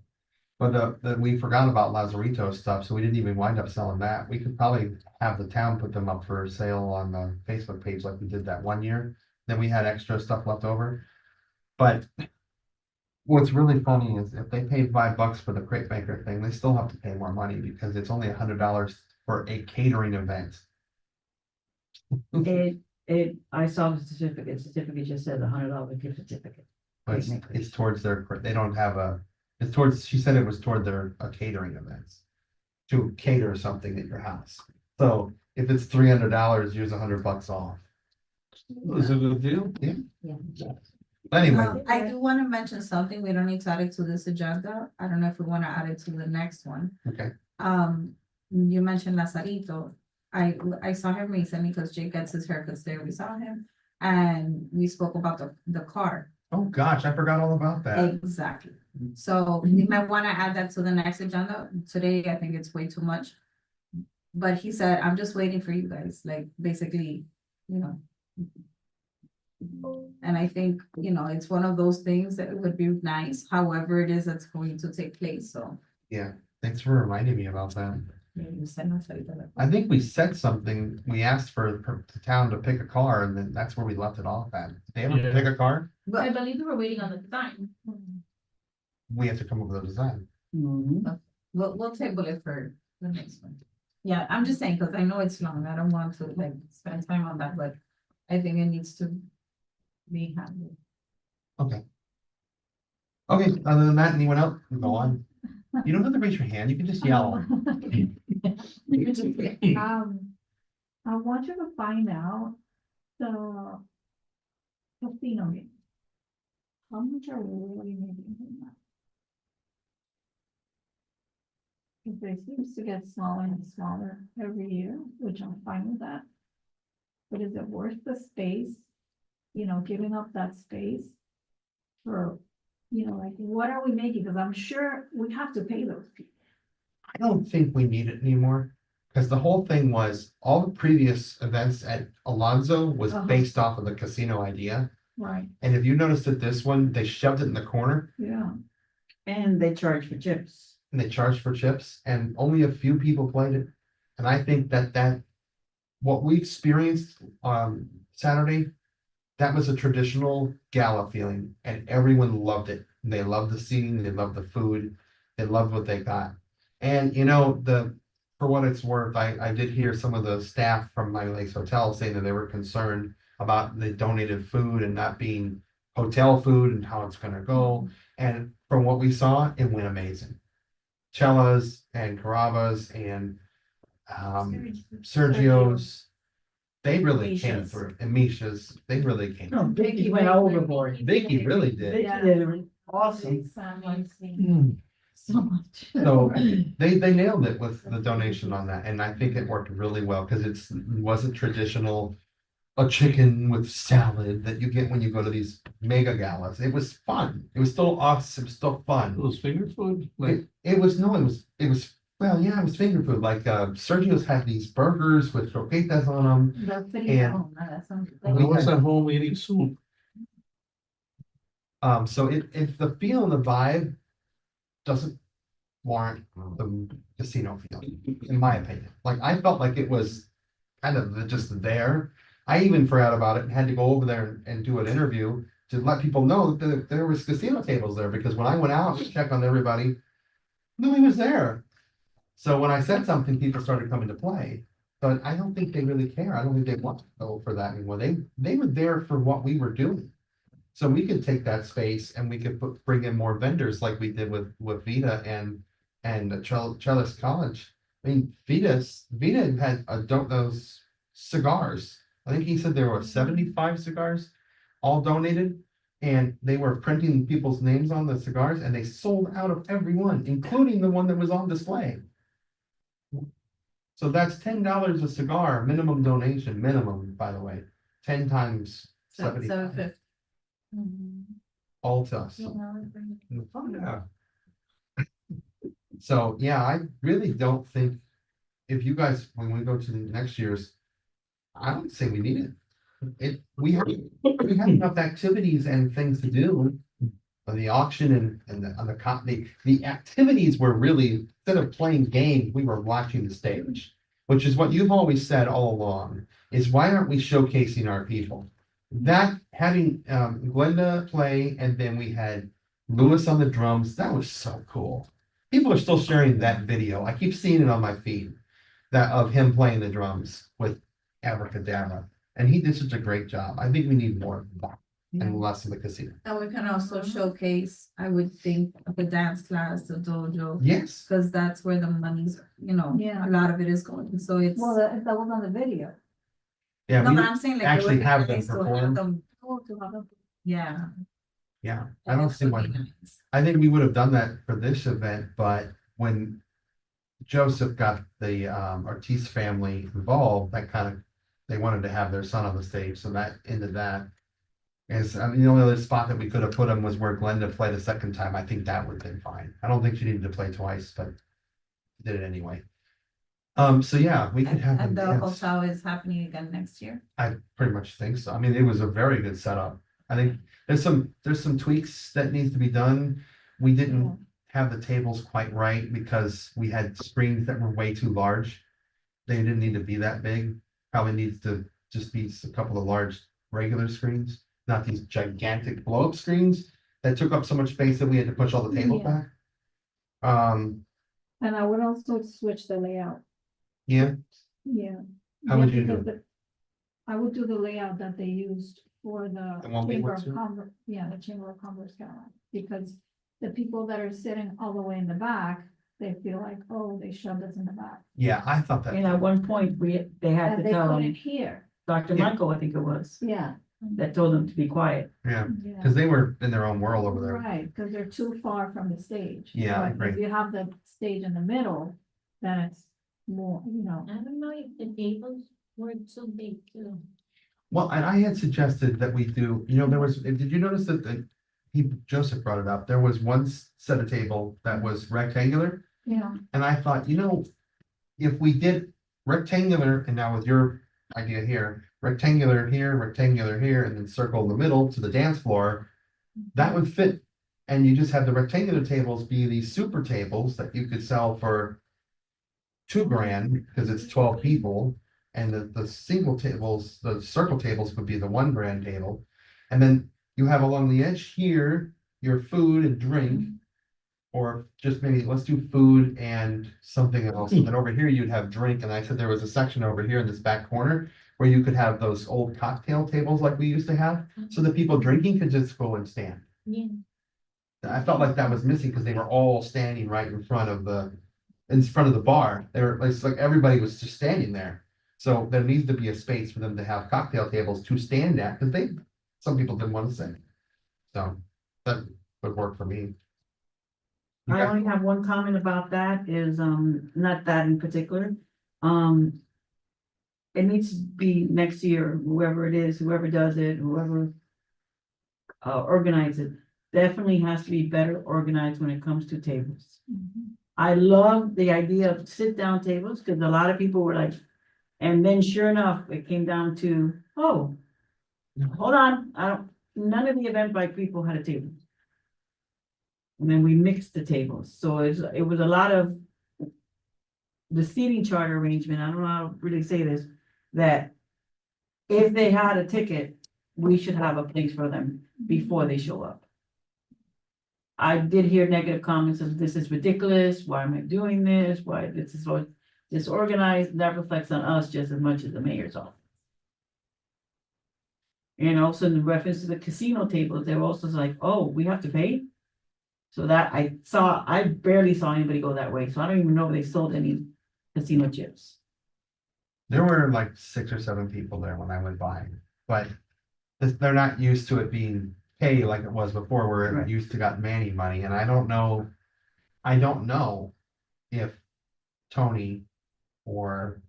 B: But we forgot about Lazarito stuff, so we didn't even wind up selling that. We could probably have the town put them up for sale on the Facebook page like we did that one year. Then we had extra stuff left over. But what's really funny is if they paid $5 for the crate maker thing, they still have to pay more money because it's only $100 for a catering event.
G: I saw the certificate just says $100 gift certificate.
B: But it's towards they don't have it's towards, she said it was toward their catering events. To cater something at your house. So if it's $300, here's $100 off.
C: Was it a good deal?
B: Anyway,
A: I do wanna mention something, we don't need to add it to this agenda, I don't know if we wanna add it to the next one.
B: okay,
A: You mentioned Lazarito, I saw him recently, because Jake gets his haircuts there, we saw him. And we spoke about the car,
B: oh gosh, I forgot all about that.
A: exactly, so we might wanna add that to the next agenda, today I think it's way too much. But he said, I'm just waiting for you guys, like, basically, you know. And I think, you know, it's one of those things that would be nice, however it is that's going to take place, so.
B: Yeah, thanks for reminding me about that.
A: maybe you send us a-
B: I think we said something, we asked for the town to pick a car and then that's where we left it off at. Did they ever
C: Yeah.
B: pick a car?
E: I
A: But,
E: believe we were waiting on the design.
B: We have to come up with a design.
G: Mhm.
A: we'll table it for the next one. Yeah, I'm just saying, cause I know it's long, I don't want to like spend time on that, but I think it needs to be handled.
B: Okay, other than that, anyone else? Go on. You don't have to raise your hand, you can just yell.
F: I want you to find out the casino game. How much are we really making from that? If it seems to get smaller and smaller every year, which I'm fine with that. But is it worth the space? You know, giving up that space? For, you know, like, what are we making? Because I'm sure we have to pay those people.
B: I don't think we need it anymore. Cause the whole thing was, all the previous events at Alonso was
F: Uh-huh.
B: based off of the casino idea.
F: Right,
B: And if you noticed that this one, they shoved it in the corner
F: yeah.
G: And they charge for chips.
B: and they charged for chips and only a few people played it. And I think that what we experienced on Saturday, that was a traditional gala feeling and everyone loved it. They loved the seating, they loved the food, they loved what they got. And you know, for what it's worth, I did hear some of the staff from My Lakes Hotel saying that they were concerned about the donated food and not being hotel food and how it's gonna go. And from what we saw, it went amazing. Chella's and Caravas and Sergio's, they really came
D: Misha's.
B: through, and Misha's, they really came.
G: No,
B: through.
G: Vicky went overboard.
B: Vicky really did.
G: Vicky did awesome.
F: So much.
B: So they nailed it with the donation on that, and I think it worked really well, because it wasn't traditional. A chicken with salad that you get when you go to these mega galas. It was fun. It was still awesome, still fun.
C: Those finger food, like,
B: It was well, yeah, it was finger food. Like Sergio's had these burgers with croquetas on them.
A: That's pretty
B: And-
A: long, that's something.
C: I was at home eating soup.
B: So if the feel and the vibe doesn't warrant the casino feel, in my opinion. Like I felt like it was kind of just there. I even forgot about it and had to go over there and do an interview to let people know that there was casino tables there, because when I went out to check on everybody, nobody was there. So when I said something, people started coming to play. But I don't think they really care. I don't think they want to go for that anymore. They were there for what we were doing. So we could take that space and we could bring in more vendors like we did with Vita and Trellis College. I mean, Vita had those cigars. I think he said there were 75 cigars, all donated, and they were printing people's names on the cigars, and they sold out of every one, including the one that was on display. So that's $10 a cigar, minimum donation, minimum, by the way, 10 times 75,
A: 750.
B: all to us.
C: Yeah.
B: So, yeah, I really don't think, if you guys, when we go to the next year's, I would say we need it. We have enough activities and things to do. The auction and the activities were really, instead of playing games, we were watching the stage. Which is what you've always said all along, is why aren't we showcasing our people? That, having Glenda play, and then we had Lewis on the drums, that was so cool. People are still sharing that video. I keep seeing it on my feed, that of him playing the drums with Abracadabra. And he did such a great job. I think we need more of that and less of the casino.
A: And we can also showcase, I would think, the dance class, the dojo,
B: Yes,
A: because that's where the money's, you know,
F: Yeah.
A: a lot of it is going, so it's.
F: Well, that was on the video.
B: yeah,
A: No,
B: we,
A: but I'm saying like. it
B: actually
A: would be
B: have them
A: nice to
B: perform.
A: them-
F: Oh, to have a.
A: Yeah.
B: yeah, I don't
A: that
B: see
A: would
B: why.
A: be nice.
B: I think we would have done that for this event, but when Joseph got the Ortiz family involved, that kind of, they wanted to have their son on the stage, so that ended that. Is, I mean, the only other spot that we could have put him was where Glenda played a second time. I think that would have been fine. I don't think she needed to play twice, but did it anyway. So yeah, we could have them
A: And the
B: dance.
A: hotel is happening again next year.
B: I pretty much think so. I mean, it was a very good setup. I think there's some tweaks that needs to be done. We didn't have the tables quite right because we had screens that were way too large. They didn't need to be that big. Probably needs to just be a couple of large regular screens, not these gigantic blow up screens that took up so much space that we had to push all the tables
F: Yeah.
B: back.
F: And I would also switch the layout,
B: Yeah,
F: yeah.
B: How
F: Yeah,
B: would you do
F: because I would do the layout that they used for
B: The
F: the
B: one we
F: Chamber
B: went
F: of
B: to?
F: Commerce, yeah, the Chamber of Commerce gallery, because the people that are sitting all the way in the back, they feel like, oh, they shoved us in the back.
B: yeah, I thought that.
G: And at one point, they had
F: And
G: to
F: they
G: tell
F: couldn't hear,
G: Dr.
B: Yeah.
G: Michael, I think it was,
F: yeah,
G: that told them to be quiet.
B: Yeah,
F: yeah.
B: because they were in their own world over there.
F: Right, because they're too far from the stage.
B: Yeah, I
F: But if
B: agree.
F: you have the stage in the middle, then it's more, you know,
E: I don't know if the tables were too big too.
B: Well, and I had suggested that we do, there was, did you notice that Joseph brought it up, there was one set of table that was rectangular,
F: yeah,
B: and I thought, if we did rectangular, and now with your idea here, rectangular here, and then circle in the middle to the dance floor, that would fit, and you just have the rectangular tables be these super tables that you could sell for $2,000, because it's 12 people. And the single tables, the circle tables would be the $1,000 table. And then you have along the edge here, your food and drink. Or just maybe, let's do food and something else. And then over here, you'd have drink. And I said there was a section over here in this back corner where you could have those old cocktail tables like we used to have. So the people drinking could just go and stand.
E: Yeah.
B: I felt like that was missing because they were all standing right in front of the bar. It's like everybody was just standing there. So there needs to be a space for them to have cocktail tables to stand at, because some people didn't want to sit. So that would work for me.
G: I only have one comment about that is, not that in particular. It needs to be next year, whoever it is, whoever does it, whoever organizes it, definitely has to be better organized when it comes to tables. I love the idea of sit-down tables, because a lot of people were like, and then sure enough, it came down to, oh, hold on, none of the Eventbrite people had a table. And then we mixed the tables, so it was a lot of the seating chart arrangement, I don't know how to really say this, that if they had a ticket, we should have a place for them before they show up. I did hear negative comments of this is ridiculous, why am I doing this, why this is so disorganized, that reflects on us just as much as the mayor's office. And also in reference to the casino tables, they were also like, oh, we have to pay? So that I barely saw anybody go that way, so I don't even know if they sold any casino chips.
B: There were like 6 or 7 people there when I went by, but they're not used to it being pay like it was before, where it
G: Right.
B: used to got Manny money, and I don't know if Tony or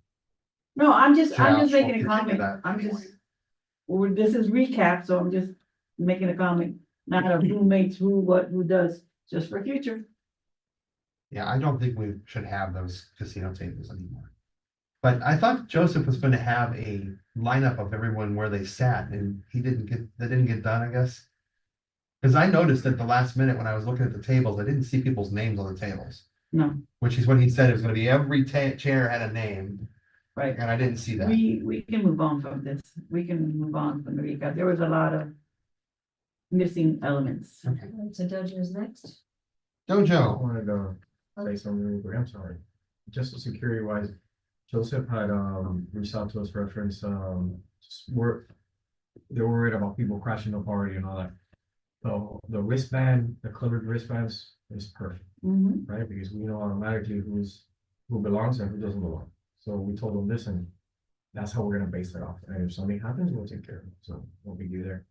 G: No, I'm just
B: Josh
G: making
B: will
G: a
B: consider
G: comment,
B: that
G: I'm
B: anyway.
G: just, well, this is recap, so I'm just making a comment, not of who makes who, what, who does, just for future.
B: Yeah, I don't think we should have those casino tables anymore. But I thought Joseph was gonna have a lineup of everyone where they sat, and that didn't get done, I guess. Cause I noticed at the last minute when I was looking at the tables, I didn't see people's names on the tables,
G: No,
B: which is what he said, it was gonna be every chair had a name,
G: right,
B: and I didn't see that.
G: we can move on from this, we can move on from the recap, there was a lot of missing elements.
B: Okay.
D: So Doja is next.
H: I
B: Dojo,
H: wanted to say something really quick, I'm sorry. Just security wise, Joseph had reached out to us reference, they're worried about people crashing the party and all that. So the wristband, the colored wristbands is perfect,
G: Mhm.
H: right? Because we know automatically who belongs and who doesn't belong. So we told them, listen, that's how we're gonna base it off. And if something happens, we'll take care of it. So we'll be there.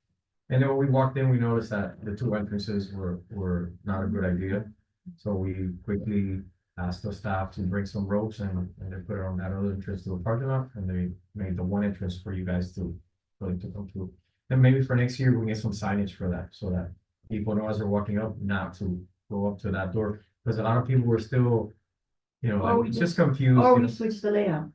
H: And then when we walked in, we noticed that the 2 entrances were not a good idea. So we quickly asked the staff to bring some ropes and they put it on that other entrance to the parking lot, and they made the one entrance for you guys to come through. And maybe for next year, we can get some signage for that, so that people know as they're walking up, not to go up to that door, because a lot of people were still, You know,
G: Or we
H: it's just confused.
G: Or
H: you
G: we
H: know.
G: switch the layout.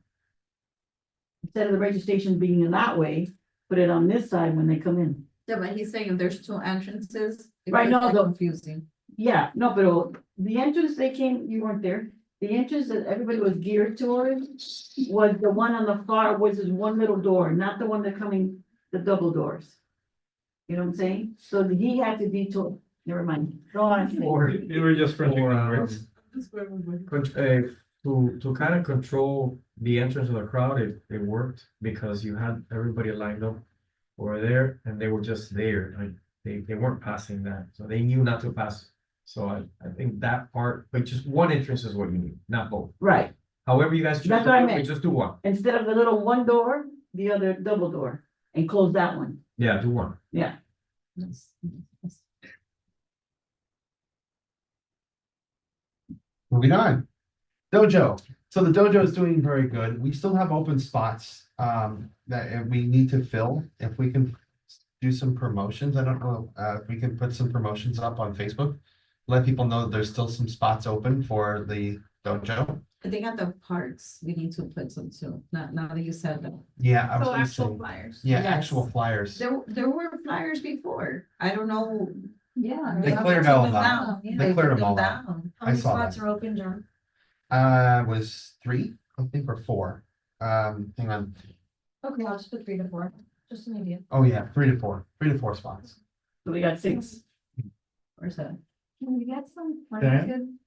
G: Instead of the registration being in that way, put it on this side when they come in.
A: Yeah, but he's saying if there's two entrances. it
G: Right,
A: could
G: no,
A: get
G: the-
A: Confusing.
G: Yeah, no, but the entrance they came, you weren't there. The entrance that everybody was geared towards was the one on the far, was this one little door, not the one that coming, the double doors. You know what I'm saying? So he had to detour, never mind, go on.
H: Or,
C: They were just
H: or,
C: projecting.
H: to kind of control the entrance of the crowd, it worked because you had everybody lined up over there and they were just there, like they weren't passing that, so they knew not to pass. So I think that part, but just one entrance is what you need, not both.
G: Right,
H: However you guys choose
G: That's
H: to
G: what I
H: do it, we
G: meant.
H: just do one.
G: instead of the little one door, the other double door, and close that one,
H: Yeah, do one.
G: yeah.
B: Moving on. Dojo. So the dojo is doing very good. We still have open spots that we need to fill. If we can do some promotions, I don't know, if we can put some promotions up on Facebook. Let people know that there's still some spots open for the dojo.
A: I think at the parks, we need to put some too, now that you said that.
B: Yeah, I was
E: So
B: gonna
E: actual
B: say,
E: flyers.
B: yeah,
A: Yes.
B: actual flyers.
A: There were flyers before. I don't know.
F: Yeah.
B: They
A: have
B: cleared
A: to
B: all
A: take them
B: that.
A: down. Yeah,
B: They cleared
A: took
B: them all out.
A: down.
D: How
B: I
D: many
B: saw
D: spots
B: that.
D: are open, John?
B: Was 3, I think, or 4. Hang on.
D: Okay, I'll just put 3 to 4, just an idea.
B: Oh, yeah, 3 to 4 spots.
G: So we got 6.
A: Where's that?
F: Can we get some? like,
C: Okay.
F: good-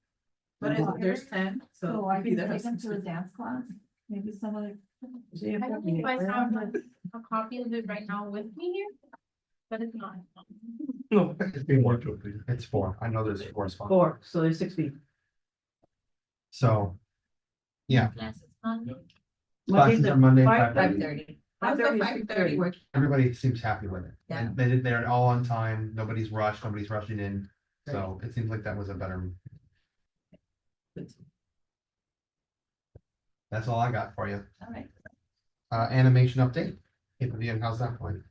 A: But there's 10,
F: So
A: so.
F: I can
A: either
F: take
A: has
F: them to a
A: to-
F: dance class, maybe some of the.
E: I don't think I have a copy of it right now with me here, but it's not.
C: No, it's been more to it.
B: It's 4. I know there's 4 spots.
G: 4, so there's 6 feet.
B: So, yeah,
E: Yes, it's not.
B: classes are Monday,
G: 5:30.
B: 5:30.
A: 5:30.
G: 5:30 to 6:30.
A: work.
B: Everybody seems happy with it.
A: Yeah.
B: And they're all on time. Nobody's rushed, nobody's rushing in. So it seems like that was a better. That's all I got for you.
A: All right.
B: Animation update. Hey, Vivian, how's that going?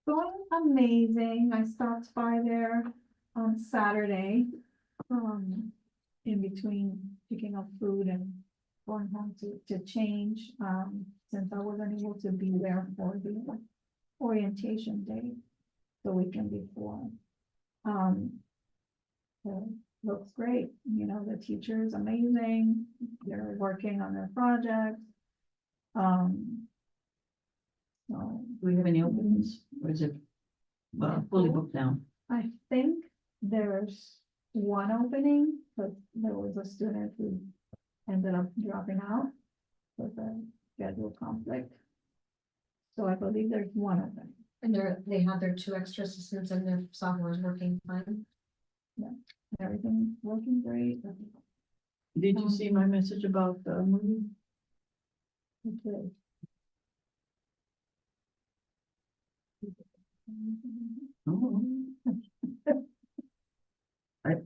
F: Going amazing. I stopped by there on Saturday. In between picking up food and going home to change, since I wasn't able to be there for the orientation day the weekend before. So looks great, you know, the teacher is amazing. They're working on their project. So
G: Do we have any openings, or is it fully booked now?
F: I think there's one opening, but there was a student who ended up dropping out with a schedule conflict. So I believe there's one opening.
D: And they have their 2 extra assistants and their software is working fine.
F: Everything's working great.
G: Did you see my message about the movie?
F: Okay.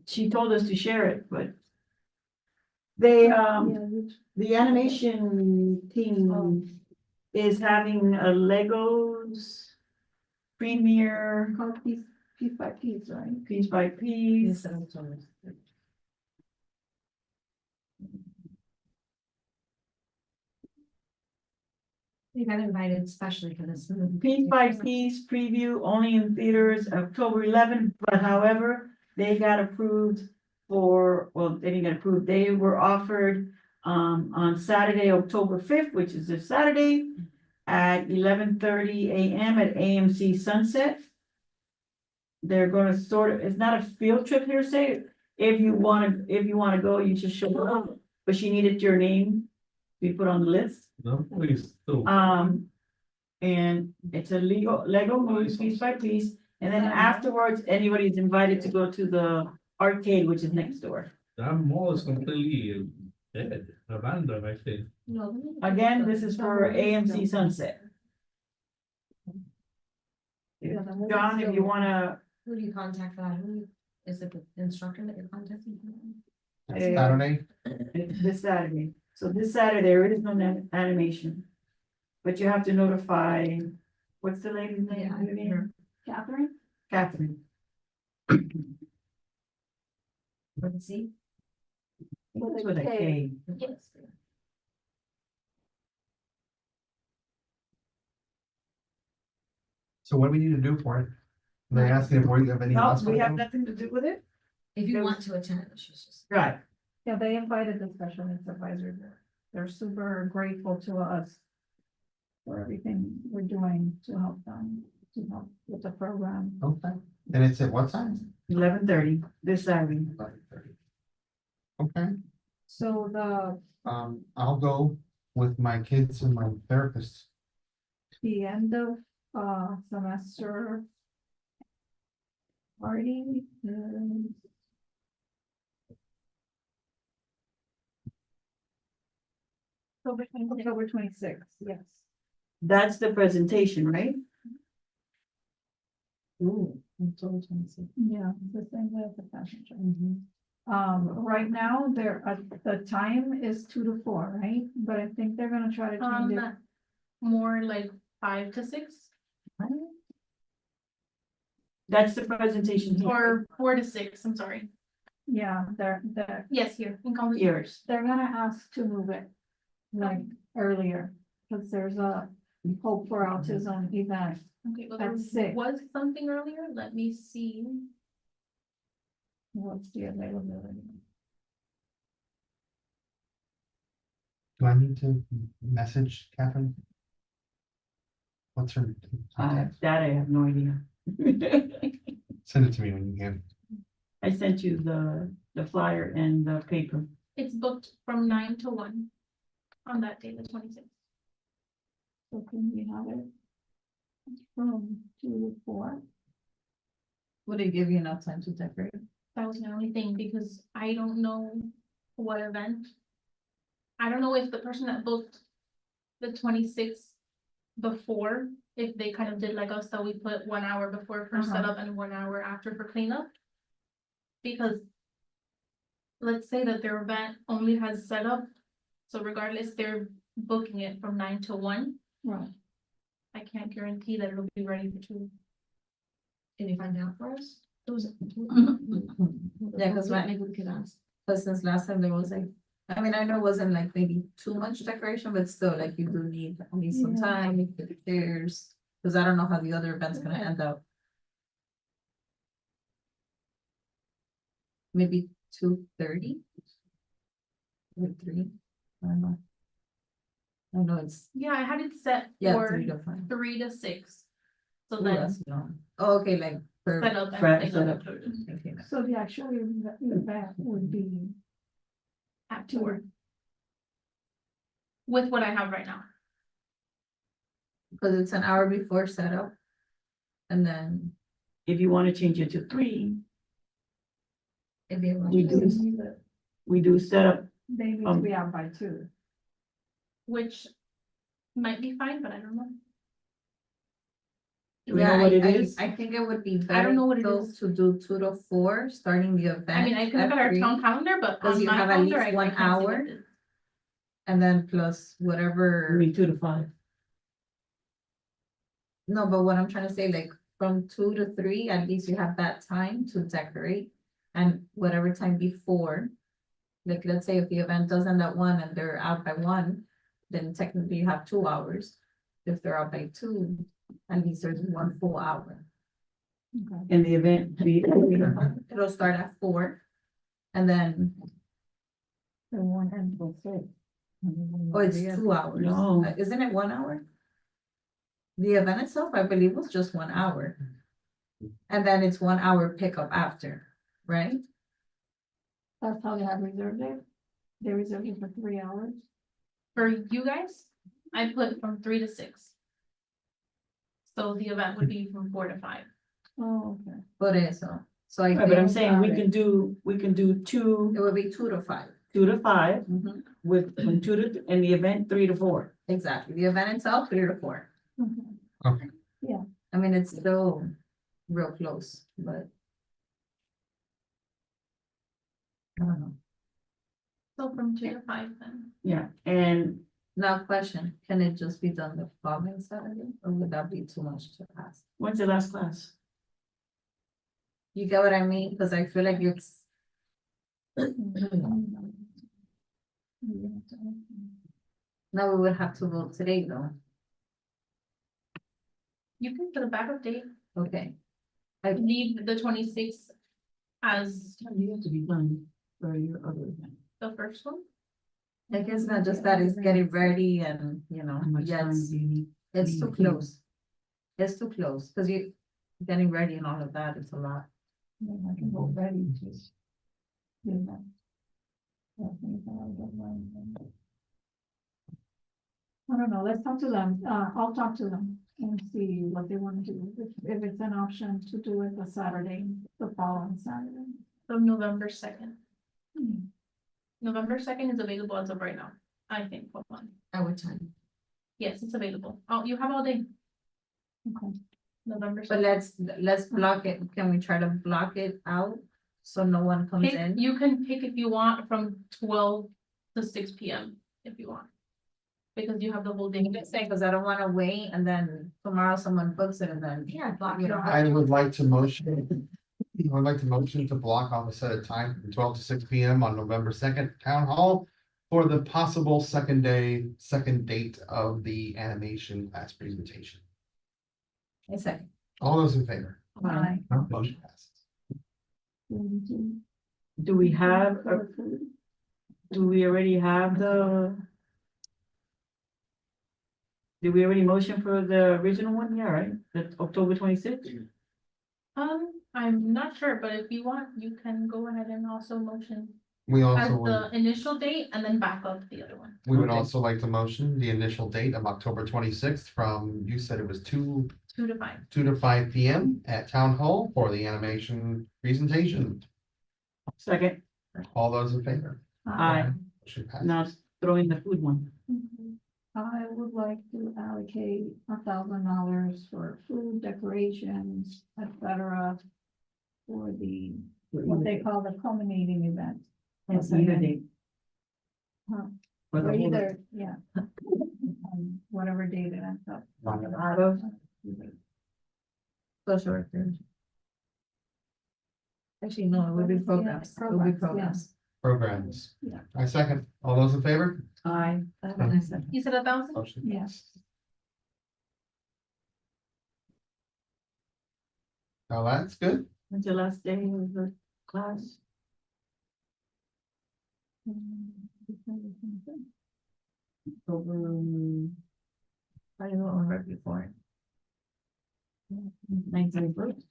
G: She told us to share it, but they,
F: Yeah, which-
G: the animation team is having a Legos premiere
F: called piece by piece, right?
G: piece by piece.
D: We got invited especially for this movie.
G: Piece by piece preview only in theaters October 11th, but however, they got approved for, well, they didn't get approved, they were offered on Saturday, October 5th, which is this Saturday at 11:30 a.m. at AMC Sunset. They're gonna sort of, it's not a field trip here, say, if you wanna go, you just show up, but she needed your name to be put on the list.
C: No, please, do.
G: And it's a Lego movie piece by piece, and then afterwards, anybody is invited to go to the arcade, which is next door.
C: That mall is completely dead, abandoned, I think.
D: No.
G: Again, this is for AMC Sunset. John, if you wanna,
D: Who do you contact for that? Is it the instructor that you're contacting?
B: It's
G: Yeah.
B: Saturday.
G: it's this Saturday, so this Saturday, there is no animation. But you have to notify, what's the lady's name? Vivian?
F: Catherine?
G: Catherine.
D: Let's see.
G: It's with a K.
E: Yes.
B: So what do we need to do for it? They're asking if we have any.
G: No,
B: last
G: we have
B: one?
G: nothing to do with it?
D: If you
G: There
D: want
G: was-
D: to attend, it's just.
G: Right.
F: Yeah, they invited the special needs advisory board. They're super grateful to us for everything we're doing to help them, to help with the program.
B: Okay, and it's at what time?
G: 11:30 this Saturday.
B: 11:30. Okay,
F: So
B: I'll go with my kids and my therapist.
F: the end of, semester party is October 26th, yes.
G: That's the presentation, right?
A: Ooh, October 26th.
F: Yeah, the same way as the fashion show. Right now, the time is 2 to 4, right? But I think they're gonna try to change it.
E: More like 5 to 6
G: That's the presentation here.
E: or 4 to 6, I'm sorry.
F: Yeah,
E: Yes, here in College.
G: Yours.
F: they're gonna ask to move it like earlier, because there's a Hope for Autism event.
E: Okay, well, there
F: At 6.
E: was something earlier. Let me see.
F: What's the availability?
B: Do I need to message Catherine? What's her?
G: That I have no idea.
B: Send it to me when you can.
G: I sent you the flyer and the paper.
E: It's booked from 9 to 1 on that day, the 26th.
F: So can we have it from 2 to 4?
A: Would it give you enough time to decorate?
E: That was my only thing, because I don't know what event. I don't know if the person that booked the 26th before, if they kind of did like us, that we put 1 hour before for
F: Uh-huh.
E: setup and 1 hour after for cleanup. Because let's say that their event only has setup, so regardless, they're booking it from 9 to 1.
F: Right.
E: I can't guarantee that it'll be ready for 2.
D: Can you find out for us? It was.
A: Yeah, because
D: Maybe we could ask.
A: since last time there was like, I mean, I know it wasn't like maybe too much decoration, but still like you do need, I mean, some
F: Yeah.
A: time, you put the chairs. Cause I don't know how the other event's gonna end up. Maybe 2:30? Or 3, I don't know. I know it's,
E: Yeah, I had it set
A: yeah,
E: for
A: 3 to 5.
E: 3 to 6. So
A: Ooh,
E: then
A: that's long. Oh, okay, like for.
E: set up and
G: Right,
E: cleanup
G: set up.
A: Okay.
F: So the actual event would be
E: at 2. With what I have right now.
A: Cause it's an hour before setup. And then
G: If you want to change it to 3,
A: if you want
G: We
A: to.
G: do. we do set up.
F: They need to be out by 2.
E: Which might be fine, but I don't know.
G: Do we know what it is?
A: I think it would be
E: I don't
A: better
E: know what it
A: though
E: is.
A: to do 2 to 4, starting the event.
E: I mean, I can look at our
A: 3,
E: town calendar, but
A: Because
E: on
A: you
E: my
A: have at
E: calendar,
A: least
E: I
A: 1
E: can't see what
A: hour.
E: it is.
A: And then plus
G: I
A: whatever,
G: mean, 2 to 5.
A: no, but what I'm trying to say, like, from 2 to 3, at least you have that time to decorate. And whatever time before, like, let's say if the event does end at 1 and they're out by 1, then technically you have 2 hours. If they're out by 2, at least there's 1 full hour.
F: Okay.
G: And the event be.
A: It'll start at 4. And then,
F: The one end will 6.
A: oh, it's 2 hours.
G: No.
A: Isn't it 1 hour? The event itself, I believe, was just 1 hour. And then it's 1 hour pickup after, right?
F: That's how they have reserved it. They reserved it for 3 hours.
E: For you guys, I put from 3 to 6. So the event would be from 4 to 5.
F: Oh, okay.
A: Por eso. So I
G: Right, but I'm
A: think
G: saying we can do 2,
A: it would be 2 to 5.
G: 2 to 5
A: Mhm.
G: with from 2 to, and the event 3 to 4.
A: Exactly. The event itself, 3 to 4.
F: Okay.
A: I mean, it's still real close, but. I don't know.
E: So from 2 to 5 then.
G: Yeah, and
A: Now, question, can it just be done the following Saturday, or would that be too much to ask?
G: when's the last class?
A: You get what I mean? Because I feel like it's. Now we would have to vote today though,
E: You can put a backup date,
A: okay,
E: leave the 26th as
G: You have to be done for your other event.
E: the first one.
A: I guess not just that, it's getting ready and, you know,
G: How much
A: yeah,
G: time do you need?
A: it's too
G: Mhm.
A: close. It's too close, cause you, getting ready and all of that, it's a lot.
F: I can go ready, just. do that. I don't know, let's talk to them, I'll talk to them and see what they wanna do, if it's an option to do it the Saturday, the following Saturday.
E: Of November 2nd.
F: Hmm.
E: November 2nd is available as of right now, I think, hold on.
A: At what time?
E: Yes, it's available. Oh, you have all day,
F: Okay.
E: November
A: But
E: 2nd.
A: let's block it, can we try to block it out, so no one comes
E: Pick,
A: in?
E: you can pick if you want from 12 to 6 PM if you want. Because you have the whole day.
A: I'm just saying, cause I don't wanna wait, and then tomorrow someone books it, and then.
D: Yeah, block
A: we
D: it
A: don't
D: off.
A: have-
B: I would like to motion. I would like to motion to block off a set of time from 12 to 6 PM on November 2nd, Town Hall. For the possible second date of the animation class presentation.
A: A second.
B: All those in favor?
F: Aye.
B: Motion passes.
G: Do we have, do we already have the? Did we already motion for the original one? Yeah, right? That's October 26th?
E: I'm not sure, but if you want, you can go ahead and also motion
B: We
E: as
B: also would,
E: the initial date and then back up the other one.
B: we would
G: Okay.
B: also like to motion the initial date of October 26th from, you said it was 2
E: 2 to 5.
B: to 5 PM at Town Hall for the animation presentation.
G: Second,
B: All those in favor?
G: Aye.
B: Motion passes.
G: now throw in the food one.
F: I would like to allocate $1,000 for food, decorations, etc. For the, what they call the culminating event.
G: That's either date.
F: Huh.
G: For the
F: Or
G: whole-
F: either, yeah. Whatever date it ends up.
G: Out of-
A: Social workers. Actually, no, it would be programs, it would be programs.
B: Programs.
F: Yeah.
B: I second. All those in favor?
G: Aye.
A: I said,
E: You said 1,000?
B: Motion
F: Yeah.
B: passes. Now that's good.
G: When's the last day of the class? October
A: I don't remember before.
G: 19th.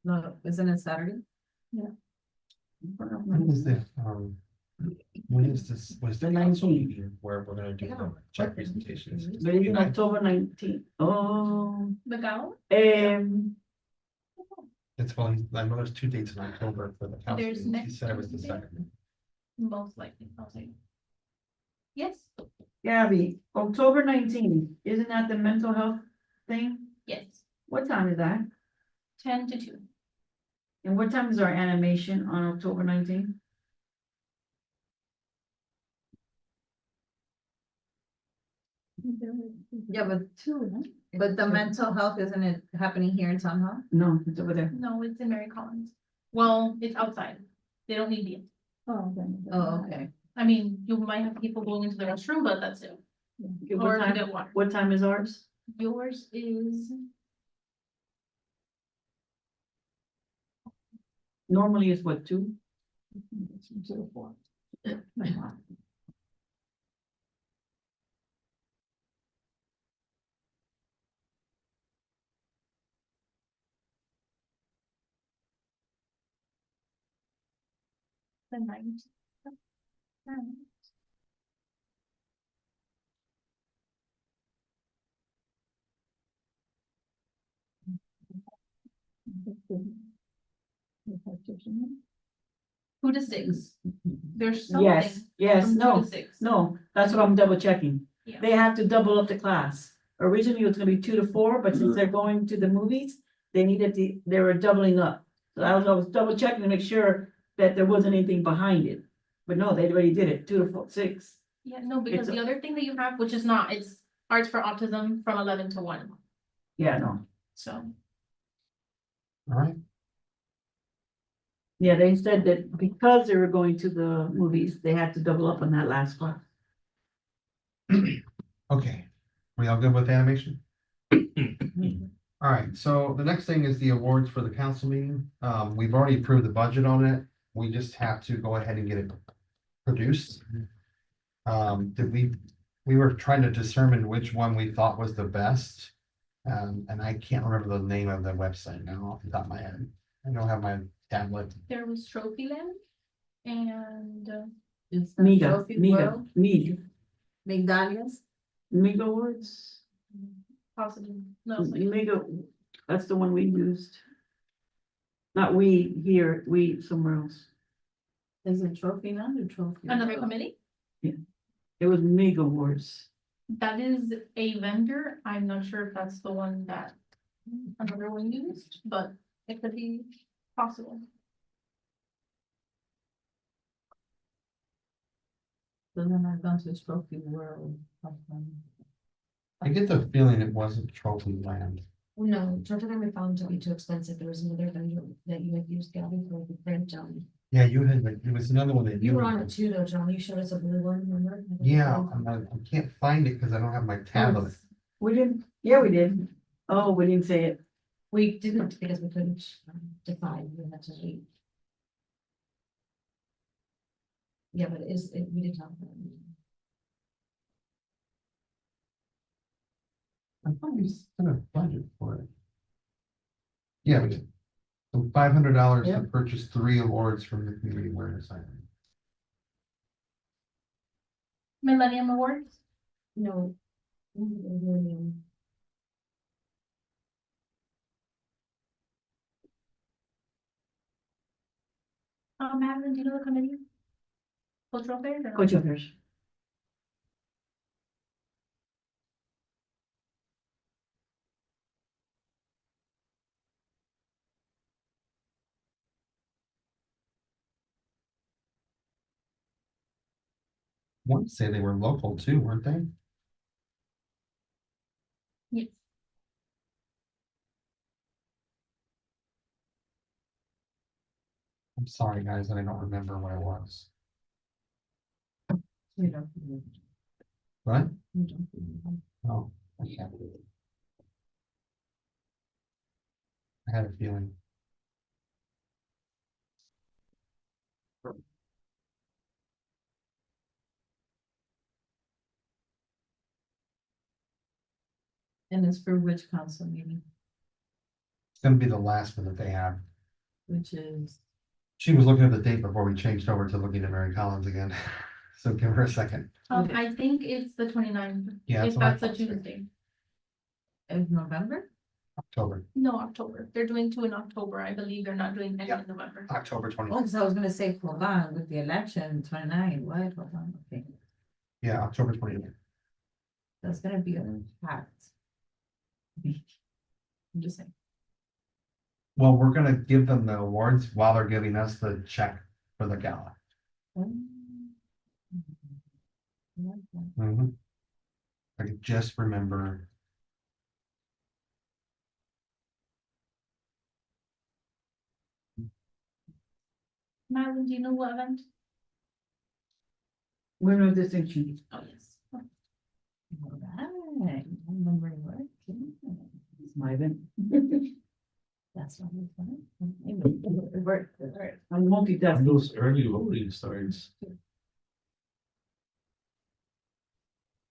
A: No, isn't it Saturday?
B: When is the, when is this, was the
G: The
B: council
G: 19th.
B: meeting where we're gonna do the check presentations?
G: Maybe October 19th. Oh,
E: The gala?
B: It's well, I know there's 2 dates in October for the council.
E: There's
B: meetings. He
E: next
B: said it was the
E: Tuesday.
B: second.
E: Most likely, I'll say. Yes,
G: Gabby, October 19th, isn't that the mental health thing?
E: yes,
G: What time is that?
E: 10 to 2.
G: And what time is our animation on October 19th?
A: Yeah, but the mental health, isn't it happening here in Town Hall?
G: No, it's over there.
E: No, it's in Mary Collins. Well, it's outside. They don't need you.
F: Oh, then.
A: Oh, okay.
E: I mean, you might have people going into the restroom, but that's it.
G: Okay,
E: Or
G: what
E: to
G: time,
E: get water.
G: what time is ours?
E: Yours is,
G: Normally it's what, 2?
E: the 9th. Who to 6? There's something.
G: Yes, yes,
E: from 2
G: no,
E: to 6.
G: no, that's what I'm double checking.
E: Yeah.
G: They have to double up the class. Originally, it was gonna be 2 to 4, but since they're going to the movies, they were doubling up. So I was double checking to make sure that there wasn't anything behind it. But no, they already did it, 2 to 4, 6.
E: Yeah, no, because
G: It's
E: the other thing that you have, which is not, it's Arts for Autism from 11 to 1,
G: Yeah, no.
E: so.
B: All right.
G: Yeah, they said that because they were going to the movies, they had to double up on that last one.
B: Okay, we all good with animation? All right, so the next thing is the awards for the council meeting. We've already approved the budget on it. We just have to go ahead and get it produced. We were trying to determine which one we thought was the best. And I can't remember the name of the website now off the top of my head. I don't have my tablet.
E: There was Trophyland and
A: It's the
G: Mega,
A: Trophy
G: Mega,
A: World,
G: Meg,
A: Megdalias.
G: Mega Awards.
E: possibly, no, it's like-
G: Mega, that's the one we used. Not we here, we somewhere else.
A: Is it Trophy Land or Trophy?
E: another
A: World?
E: committee.
G: It was Mega Awards.
E: That is a vendor. I'm not sure if that's the one that another one used, but it could be possible.
A: So then I've gone to Trophy World.
B: I get the feeling it wasn't Trophy Land.
D: No, Tropicana we found to be too expensive. There was another vendor that you had used, Gabby, for the print,
B: Yeah, you had, it was another one that
D: You
B: you.
D: were on it too, though, John. You showed us a blue one, remember?
B: Yeah, I can't find it because I don't have my tablet.
G: We didn't, yeah, we did. Oh, we didn't say it.
D: We didn't because we couldn't define, we had to read. Yeah, but we did talk about it.
B: I thought we set a budget for it. Yeah, we did. So $500 to
A: Yeah.
B: purchase 3 awards from the community awareness item.
E: Millennium Awards.
D: No.
E: Madeline, do you know the committee? Cultural affairs or?
G: Coach Affairs.
B: I want to say they were local too, weren't they?
E: Yes.
B: I'm sorry, guys, that I don't remember what it was.
A: You know,
B: What?
A: you don't remember.
B: Oh, I can't. I had a feeling.
A: And it's for which council meeting,
B: It's gonna be the last one that they have.
A: which is,
B: She was looking at the date before we changed over to looking at Mary Collins again. So give her a second.
A: Okay.
E: I think it's the 29th.
B: Yeah,
E: If
B: what I
E: that's a
B: thought, too.
E: Tuesday.
A: of November?
B: October,
E: No, October. They're doing 2 in October. I believe they're not doing any
B: Yeah.
E: in November.
B: October
A: Oh,
B: 20.
A: because I was gonna say, hold on, with the election, 29, what, hold on, okay,
B: Yeah, October 20.
A: that's gonna be a packed week. I'm just saying.
B: Well, we're gonna give them the awards while they're giving us the check for the gala. Mhm. I could just remember.
E: Madeline, do you know what event?
G: We're no distinction.
E: Oh, yes.
A: Alright, I'm remembering what.
G: It's my event.
A: That's what it's like. It worked, alright.
G: I'm
C: When
G: multitasking.
C: those early voting starts.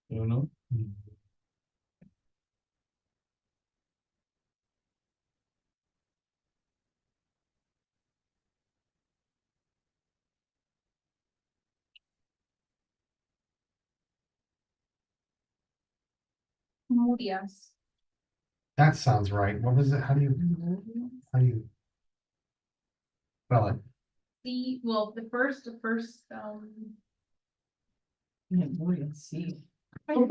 C: You know?
E: Murias.
B: That sounds right. What was it? How do you spell it?
E: The first,
A: Yeah, boy, let's see.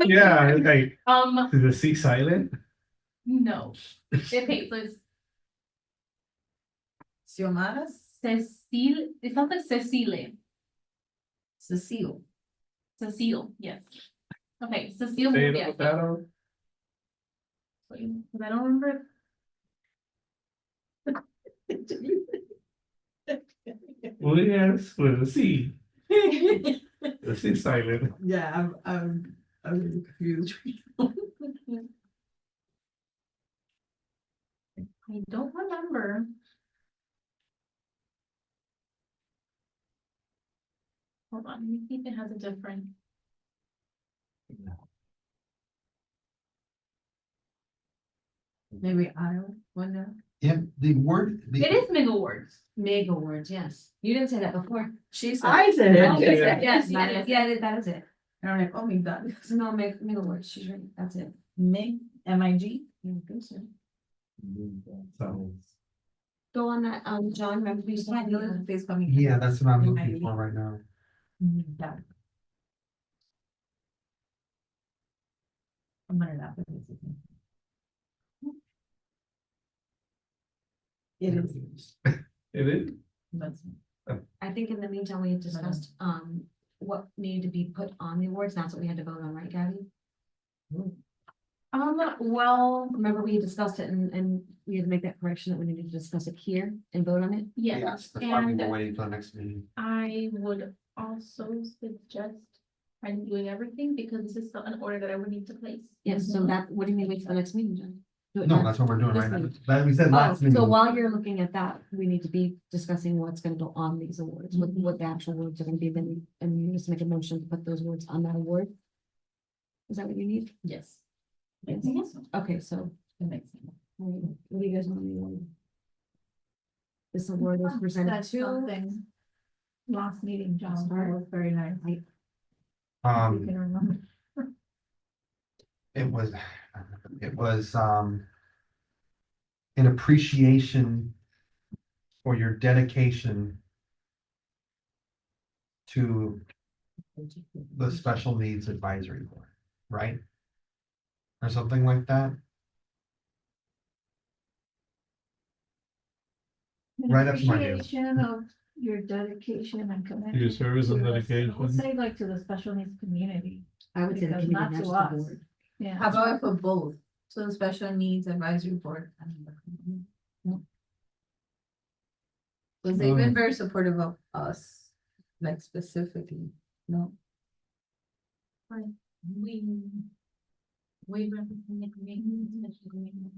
C: Yeah, like,
E: Um,
C: is the C silent?
E: no. Okay, so it's
A: Xiomara
E: Cecile, it's not like Cecile,
A: Cecile.
E: Cecile, yes. Okay, Cecile
C: Say it
E: Murias.
C: with that out.
E: Because I don't remember.
C: Oh, yes, with a C. The C silent.
A: Yeah, I'm really confused.
E: I don't remember. Hold on, let me see if it has a different.
A: Maybe I wonder.
B: Yeah, the word.
E: It is Mega Words.
D: Mega words, yes. You didn't say that before.
A: She said.
G: I said
D: Oh,
G: it.
D: you
C: Yeah.
D: said, yes,
E: Yeah.
D: yeah, that is it.
A: And I'm like, oh my god,
D: No, mega words, she's right, that's it.
A: Mig, M-I-G.
D: Yeah, I think so.
C: So,
D: Go on that, John, remember you said.
A: Face coming.
B: Yeah, that's what I'm looking for right now.
A: Yeah. I'm gonna laugh at this. It is,
C: it is,
A: that's,
D: I think in the meantime, we had discussed, what needed to be put on the awards, that's what we had to vote on, right, Gabby?
E: Well,
D: Remember, we discussed it and we had to make that correction that we needed to discuss it here and vote on it?
E: yes,
B: That's why we
E: and
B: were waiting for the next meeting.
E: I would also suggest I'm doing everything because this is still an order that I would need to place.
D: Yes, so that, what do you mean wait for the next meeting, John? Do it
B: No,
D: now.
B: that's what we're doing
D: This
B: right now.
D: meeting.
B: That we said
D: Oh,
B: last
D: so
B: meeting.
D: while you're looking at that, we need to be discussing what's gonna go on these awards, what the actual words are gonna be, then, and you just make a motion to put those words on that award. Is that what you need?
A: yes.
D: Yes. Okay, so,
A: It makes sense.
D: all right, what do you guys want me to? This award was presented
F: That's
D: to,
F: something. Last meeting, John, that was very nice. You
B: Um,
F: can remember.
B: it was, an appreciation for your dedication to the Special Needs Advisory Board, right? Or something like that.
F: An
B: Right up to my ears.
F: appreciation of your dedication and commitment.
C: Your service and
F: to the-
C: dedication.
F: I would say like to the special needs community,
D: I would say the
F: because
D: committee,
F: not
D: not
F: to
D: just the
F: us.
D: board.
F: yeah.
A: How about I put both, to the Special Needs Advisory Board? Cause they've been very supportive of us, like specifically, no?
E: We represent the community, especially community.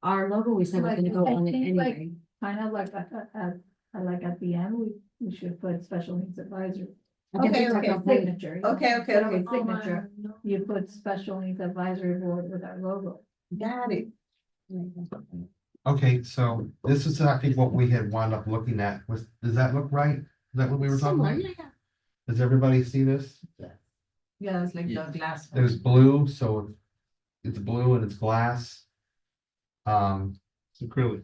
D: Our logo, we said was
F: Like,
D: gonna go
F: I
D: on it
F: think, like,
D: anyway.
F: Kind of like at the end, we should put special needs advisory.
D: I think we
A: Okay,
D: talked
A: okay.
D: about putting-
F: Signature.
A: Okay, okay,
F: Instead of a
A: okay.
F: Signature, you put special needs advisory board with our logo.
A: Got it.
B: Okay, so this is, I think, what we had wound up looking at. Does that look right? Is that what we were talking
D: Similar,
B: about?
D: yeah.
B: Does everybody see this?
A: Yeah, it's like the glass.
B: It was blue, so it's blue and it's glass.
C: it's acrylic.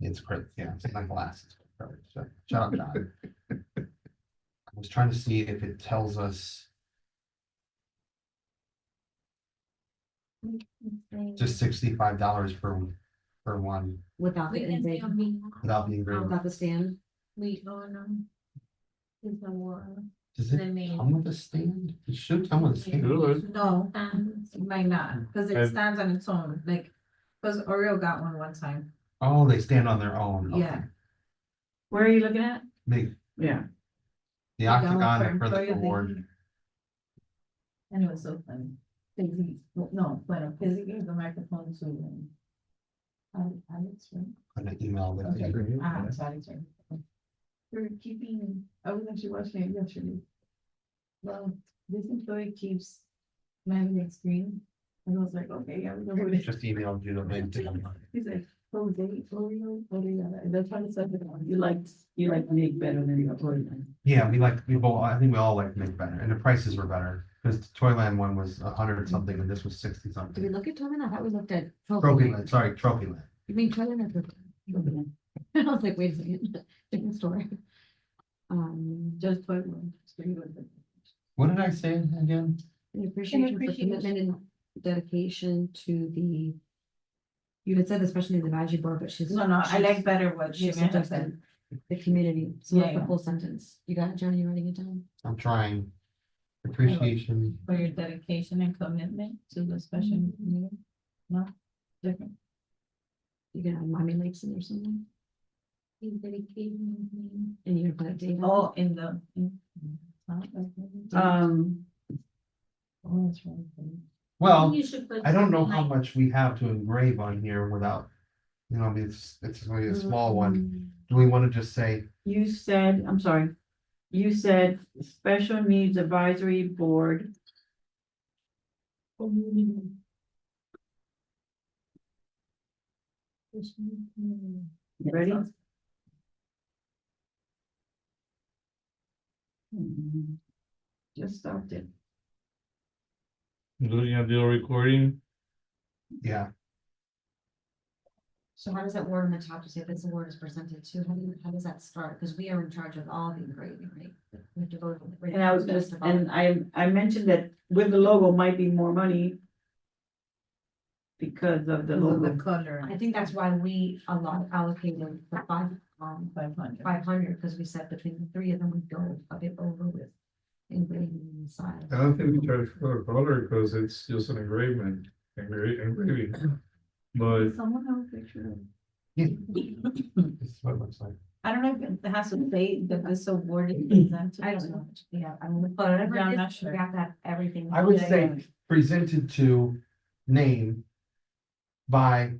B: It's great, yeah, it's not glass. It's acrylic. So, shut up, John. I was trying to see if it tells us just $65 per one
D: Without the
E: We can say
D: engraving,
E: on me,
B: without the engraving.
D: without the stand.
E: we on, is the war.
B: Does it
E: the name.
B: come with a stand? It should come with a stand.
C: Good.
A: No,
E: And
A: it might not, cause it
C: I've-
A: stands on its own, like, cause Oreo got one time.
B: Oh, they stand on their own. Okay.
A: Yeah.
G: Where are you looking at?
B: Make
G: Yeah.
B: the
A: got one
B: octagon
A: for
B: for the
A: employee of the
B: award.
A: year. And it was so funny. Fizzy, no, bueno, Fizzy gave the microphone to, Alex, right?
B: An email with
A: Okay.
B: you.
A: So Alex, right? We're keeping, I was actually watching it yesterday. Well, this employee keeps managing screen, and I was like, okay, I don't know who it is.
B: Just emailed you the link to them.
A: He's like, Jose, Oreo, Oreo, and that's why it's like,
G: You like Nick better than the Toyland.
B: Yeah, I think we all like Make Better, and the prices were better, because the Toyland one was 100 something, and this was 60
D: Did we
B: something.
D: look at Toyland? I thought we looked at
B: Trophyland, sorry, Trophyland.
D: You mean Toyland or Trophyland? I was like, wait a second, different story.
A: just toy one. It's pretty good.
B: What did I say again?
D: An appreciation for
A: appreciation.
D: commitment and dedication to the. You had said the special needs advisory board, but she's.
A: No, I
D: she's-
A: like better what she
D: she's
A: meant.
D: suggested The community, so what's
A: Yeah,
D: the
A: yeah.
D: full sentence? You got it, John, you writing it down?
B: I'm trying. Appreciation,
A: For your dedication and commitment to the special community. No, different.
D: You got Mommy Lakes in there somewhere? And you're gonna put a date on
F: Oh, in the.
B: Well,
E: You should put
B: I don't know
E: something
B: how
E: like-
B: much we have to engrave on here without, you know, I mean, it's only a small one. Do we wanna just say,
G: You said, I'm sorry, you said Special Needs Advisory Board. You ready? Just started.
C: Looking at the recording,
B: yeah,
D: So how does that word on the top, to say this award is presented to, how does that start? Because we are in charge of all the engraving, right? We have to vote on it.
G: And I was gonna, and I mentioned that with the logo might be more money. Because of the
A: The
G: logo.
A: color.
D: I think that's why we allocated the
A: 500.
D: 500, because we said between the three of them, we go a bit over with engraving inside.
C: I don't think we charge for the color because it's just an engraving, engraving. But
F: Someone have a picture of.
B: this is what it looks like.
A: I don't know if it has to say that this award is presented.
D: I don't know, yeah, I mean, but whatever
A: Yeah, I'm
D: it
A: not
D: is,
A: sure.
D: we have that everything.
B: I would
D: Yeah,
B: say
D: yeah.
B: presented to name by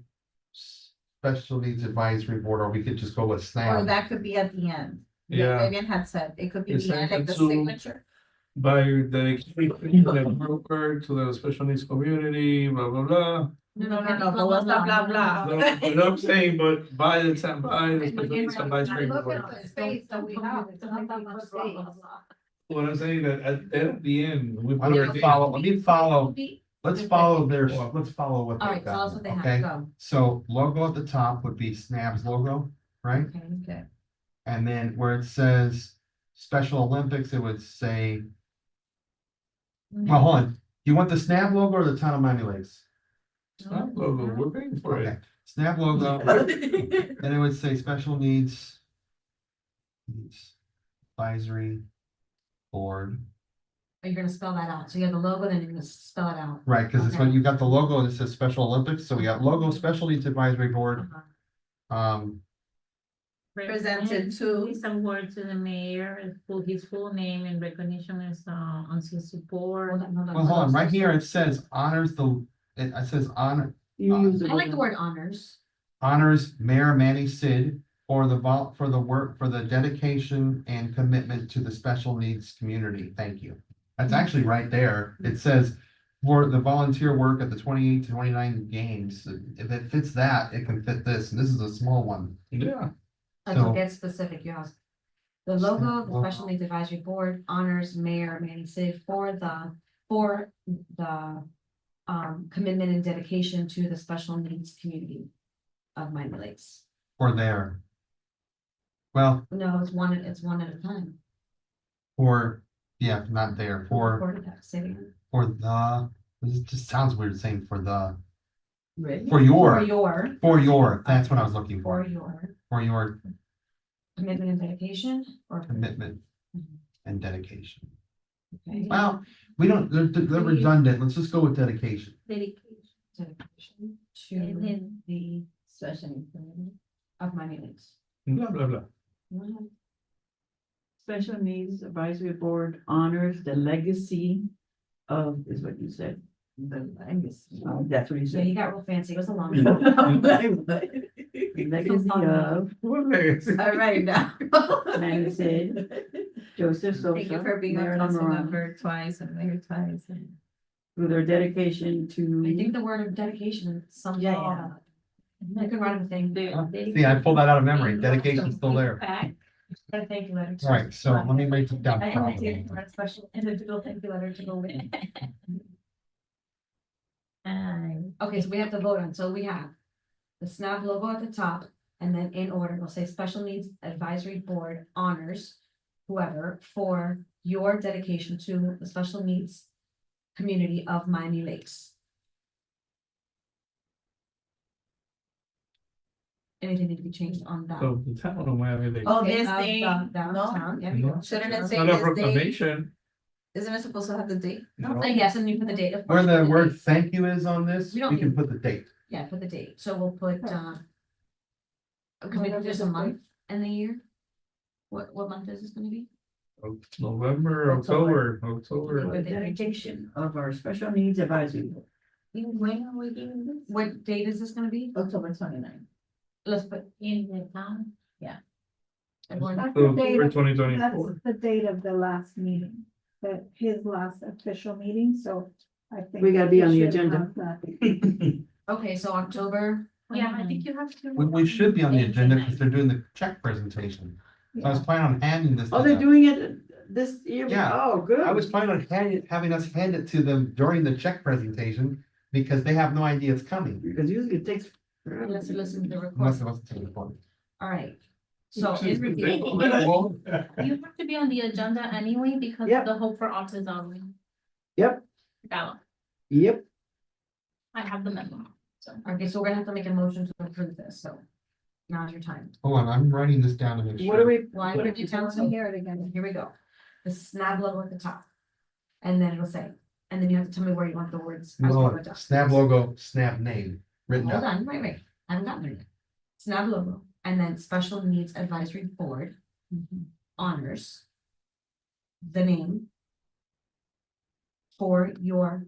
B: Special Needs Advisory Board, or we could just go with
A: Or
B: SNAP.
A: that could be at the end.
C: Yeah.
A: Vivian had said, it could be
C: It's
A: the end, like the
C: to-
A: signature.
C: by the broker to the special needs community, blah, blah, blah.
A: No, but what's the blah, blah?
C: No, you know what I'm saying, but by the time, by the special needs advisory
A: Look
C: board.
A: at the space that we have, it's not that much space.
C: What I'm saying that at the end, we
B: Let
C: put our
B: me
C: name.
B: follow, let's
D: Okay.
B: follow their, let's follow what
D: All
B: they've
D: right, tell us
B: got,
D: what they have,
B: okay?
D: go.
B: So logo at the top would be SNAP's logo, right?
D: Okay.
A: Okay.
B: And then where it says Special Olympics, it would say, well, hold on. Do you want the SNAP logo or the Town of Miami Lakes?
C: Snap logo, we're paying for
B: Okay,
C: it.
B: SNAP logo, and it would say Special Needs Advisory Board,
D: Are you gonna spell that out? So you have the logo, then you're gonna spell it out.
B: right, because it's when you got the logo and it says Special Olympics, so we got logo, Special Needs Advisory Board,
D: Uh-huh.
A: Presented to-
I: His award to the mayor, his full name and recognition is, on his support.
D: Hold on, hold on.
B: well, hold on, right here, it says honors the, it says
G: You use the
D: I like the
G: logo.
D: word honors.
B: honors Mayor Manny Sid for the for the work, for the dedication and commitment to the special needs community. Thank you. That's actually right there. It says for the volunteer work at the 28 to 29 games. If it fits that, it can fit this, and this is a small one.
C: Yeah,
D: Like
B: So-
D: to get specific, you have. The logo, the Special Needs Advisory Board honors Mayor Manny Sid for the commitment and dedication to the special needs community of Miami Lakes.
B: Or there. Well,
D: No, it's one at a time.
B: for, yeah, not there, for
D: Say it again.
B: this just sounds weird saying for the,
A: Really?
B: for your, that's what I was looking
D: For
B: for,
D: your
B: for your
D: commitment and dedication or.
B: commitment
D: Mhm.
B: and dedication.
D: Okay.
B: Well, we don't, they're redundant, let's just go with dedication.
E: Dedication.
D: Dedication
E: And
D: to
E: then
D: the
A: Special community.
D: of Miami Lakes.
C: blah, blah, blah.
G: Special Needs Advisory Board honors the legacy of, is what you said.
A: The legacy.
G: That's what you
D: Yeah,
G: said.
D: he got real fancy. It was a long.
G: The legacy of
C: What legacy?
A: All right now.
G: Manny Sid, Joseph Sosa.
A: Thank you for being a
G: Mayor
A: council
G: Lamorano,
A: member twice and mayor twice. and-
G: through their dedication to.
D: I think the word of dedication sums
A: Yeah,
D: it all up. You can write a thing.
B: See, I pulled that out of memory, dedication's still there.
D: But thank you letter.
B: All right, so let me write it down.
D: I have to write a special individual thank you letter to go with. Okay, so we have to vote on, so we have the SNAP logo at the top, and then in order, we'll say Special Needs Advisory Board honors whoever for your dedication to the special needs community of Miami Lakes. Anything need to be changed on that?
C: So the town of Miami, they.
A: Oh,
D: Okay,
A: this
D: of
A: thing,
D: the downtown, yeah, we go.
A: Shouldn't it
C: It's
A: say
C: not a
A: this date?
C: proclamation.
A: Isn't it supposed to have the date?
C: No.
D: Yes, and you put the date. of
B: Where
D: course,
B: the
D: put
B: word
D: date.
B: thank you is on this,
D: We don't
B: we can
D: need-
B: put the date.
D: Yeah, put the date, so we'll put, can we do just a month, and the year? What month is this gonna be?
C: November,
D: October.
C: October.
G: The dedication of our special needs advisory. board.
I: When are we doing this?
D: What date is this gonna be?
A: October 29th.
D: Let's put.
I: In the town?
D: everyone-
F: That's the date
C: October
F: of-
C: 2024.
F: That's the date of the last meeting, that his last official meeting, so I think.
G: We gotta be
F: we
G: on the
F: should
G: agenda.
F: have that.
D: Okay, so October,
E: Yeah, I think you have to.
B: We should be on the agenda because they're doing the check presentation. So I was
F: Yeah.
B: planning on handing this. to
G: Oh, they're
B: them.
G: doing it this year?
B: Yeah.
G: Oh, good.
B: I was planning on having us hand it to them during the check presentation because they have no idea it's coming.
G: Because usually it takes.
D: let's listen to the
B: Unless
D: report.
B: it wasn't taken before.
D: All right. So in review,
E: You have to be on the agenda anyway because
G: Yep.
E: of the Hope for Autism.
G: Yep.
E: Gala.
G: Yep,
E: I have the memo, so.
D: okay, so we're gonna have to make a motion to approve this, so now's your time.
B: Hold on, I'm writing this down to make sure.
G: what do we?
D: Well, I'm
G: what
D: gonna
G: do
D: do
G: we-
D: town,
F: Let
D: so
F: me hear it again.
D: here we go. The snap logo at the top. And then it'll say, and then you have to tell me where you want the words. as well
B: No,
D: as-
B: snap logo, snap name, written
D: Hold
B: down.
D: on, wait, I haven't gotten there yet. Snap logo, and then Special Needs Advisory Board honors the name for your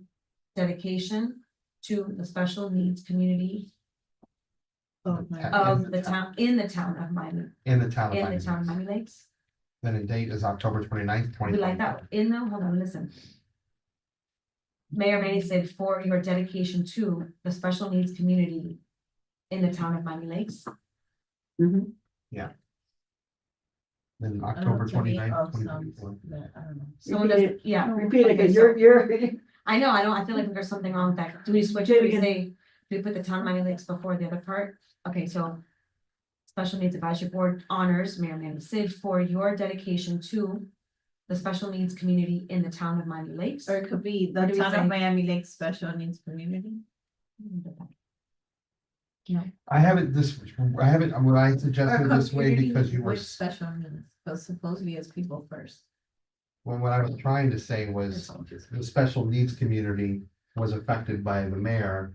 D: dedication to the special needs community of the town, in the town of Miami,
B: In the town of
D: in the town of
B: Miami.
D: Miami Lakes.
B: Then the date is October 29th,
D: We like that, in the, hold on, listen. Mayor Manny said for your dedication to the special needs community in the town of Miami Lakes.
G: Mhm.
B: Then October 29th, 2024.
D: Someone
G: Repeat
D: does, yeah.
G: Repeat it,
D: okay,
G: because
D: so-
G: you're.
D: I know, I feel like there's something wrong with that. Do we switch
G: Say
D: it?
G: it
D: Do we
G: again.
D: say, do we put the town of Miami Lakes before the other part? Okay, so. Special Needs Advisory Board honors Mayor Manny Sid for your dedication to the special needs community in the town of Miami Lakes.
A: Or it could be the
D: What do we
A: town
D: say?
A: of Miami Lakes Special Needs Community.
B: I have it this, I have it, what I
A: Or
B: suggested this way
A: community
B: because you were,
A: with special needs, because supposedly it's people first.
B: when what I was trying to say was the special needs community was affected by the mayor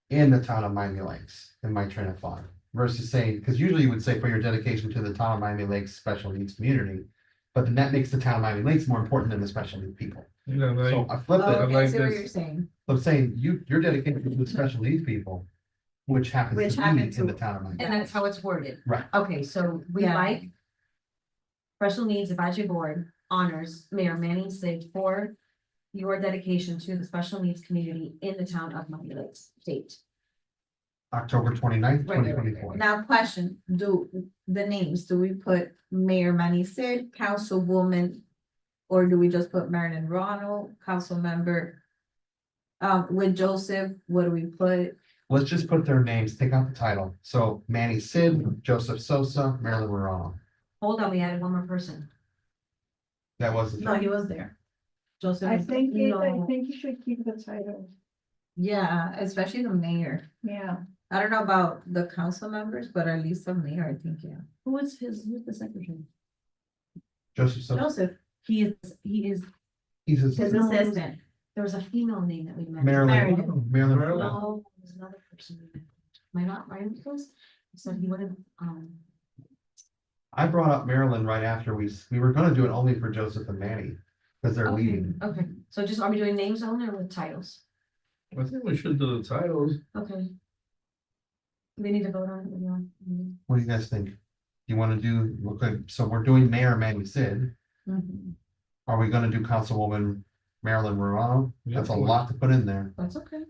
B: in the town of Miami Lakes, in my train of thought. Versus saying, because usually you would say for your dedication to the town of Miami Lakes special needs community. But then that makes the town of Miami Lakes more important than the special needs people.
C: Yeah,
B: So
C: like,
B: I flipped
A: Oh,
B: it.
A: okay, I
C: like
A: see what
C: this.
A: you're saying.
B: I'm saying you're dedicated to the special needs people, which happens
A: Which
B: to
A: happen
B: be in
A: to-
B: the town of Miami.
D: And that's how it's worded.
B: Right.
D: Okay, so we
A: Yeah.
D: like. Special Needs Advisory Board honors Mayor Manning Sid for your dedication to the special needs community in the town of Miami Lakes, date.
B: October 29th,
D: Right, right, right,
B: 2024.
A: Now, question, do the names, do we put Mayor Manny Sid, Councilwoman? Or do we just put Marilyn Ronald, council member? With Joseph, what do we put?
B: Let's just put their names, take out the title. So Manny Sid, Joseph Sosa, Marilyn Morano.
D: Hold on, we added one more person.
B: That wasn't.
A: No, he was there. Joseph.
F: I
A: was-
F: think, I
D: No.
F: think you should keep the title,
A: Yeah, especially the mayor.
F: yeah.
A: I don't know about the council members, but at least the mayor, I think, yeah.
D: Who's the secretary?
B: Joseph Sosa.
A: Joseph,
D: He is,
B: He's
A: his
B: his
A: assistant.
D: there was a female name that we met.
B: Marilyn. Marilyn.
D: No, there's another person. Am I not right with this? He said he wouldn't,
B: I brought up Marilyn right after we were gonna do it only for Joseph and Manny. Because they're
D: okay,
B: leaving.
D: okay, so just, are we doing names only or with titles?
C: I think we should do the titles.
D: Okay. We need to vote on it, we want-
B: What do you guys think? You wanna do, okay, so we're doing Mayor Manny Sid.
A: Mhm.
B: Are we gonna do Councilwoman Marilyn Morano? That's a
C: Yeah.
B: lot to put in there.
D: That's okay.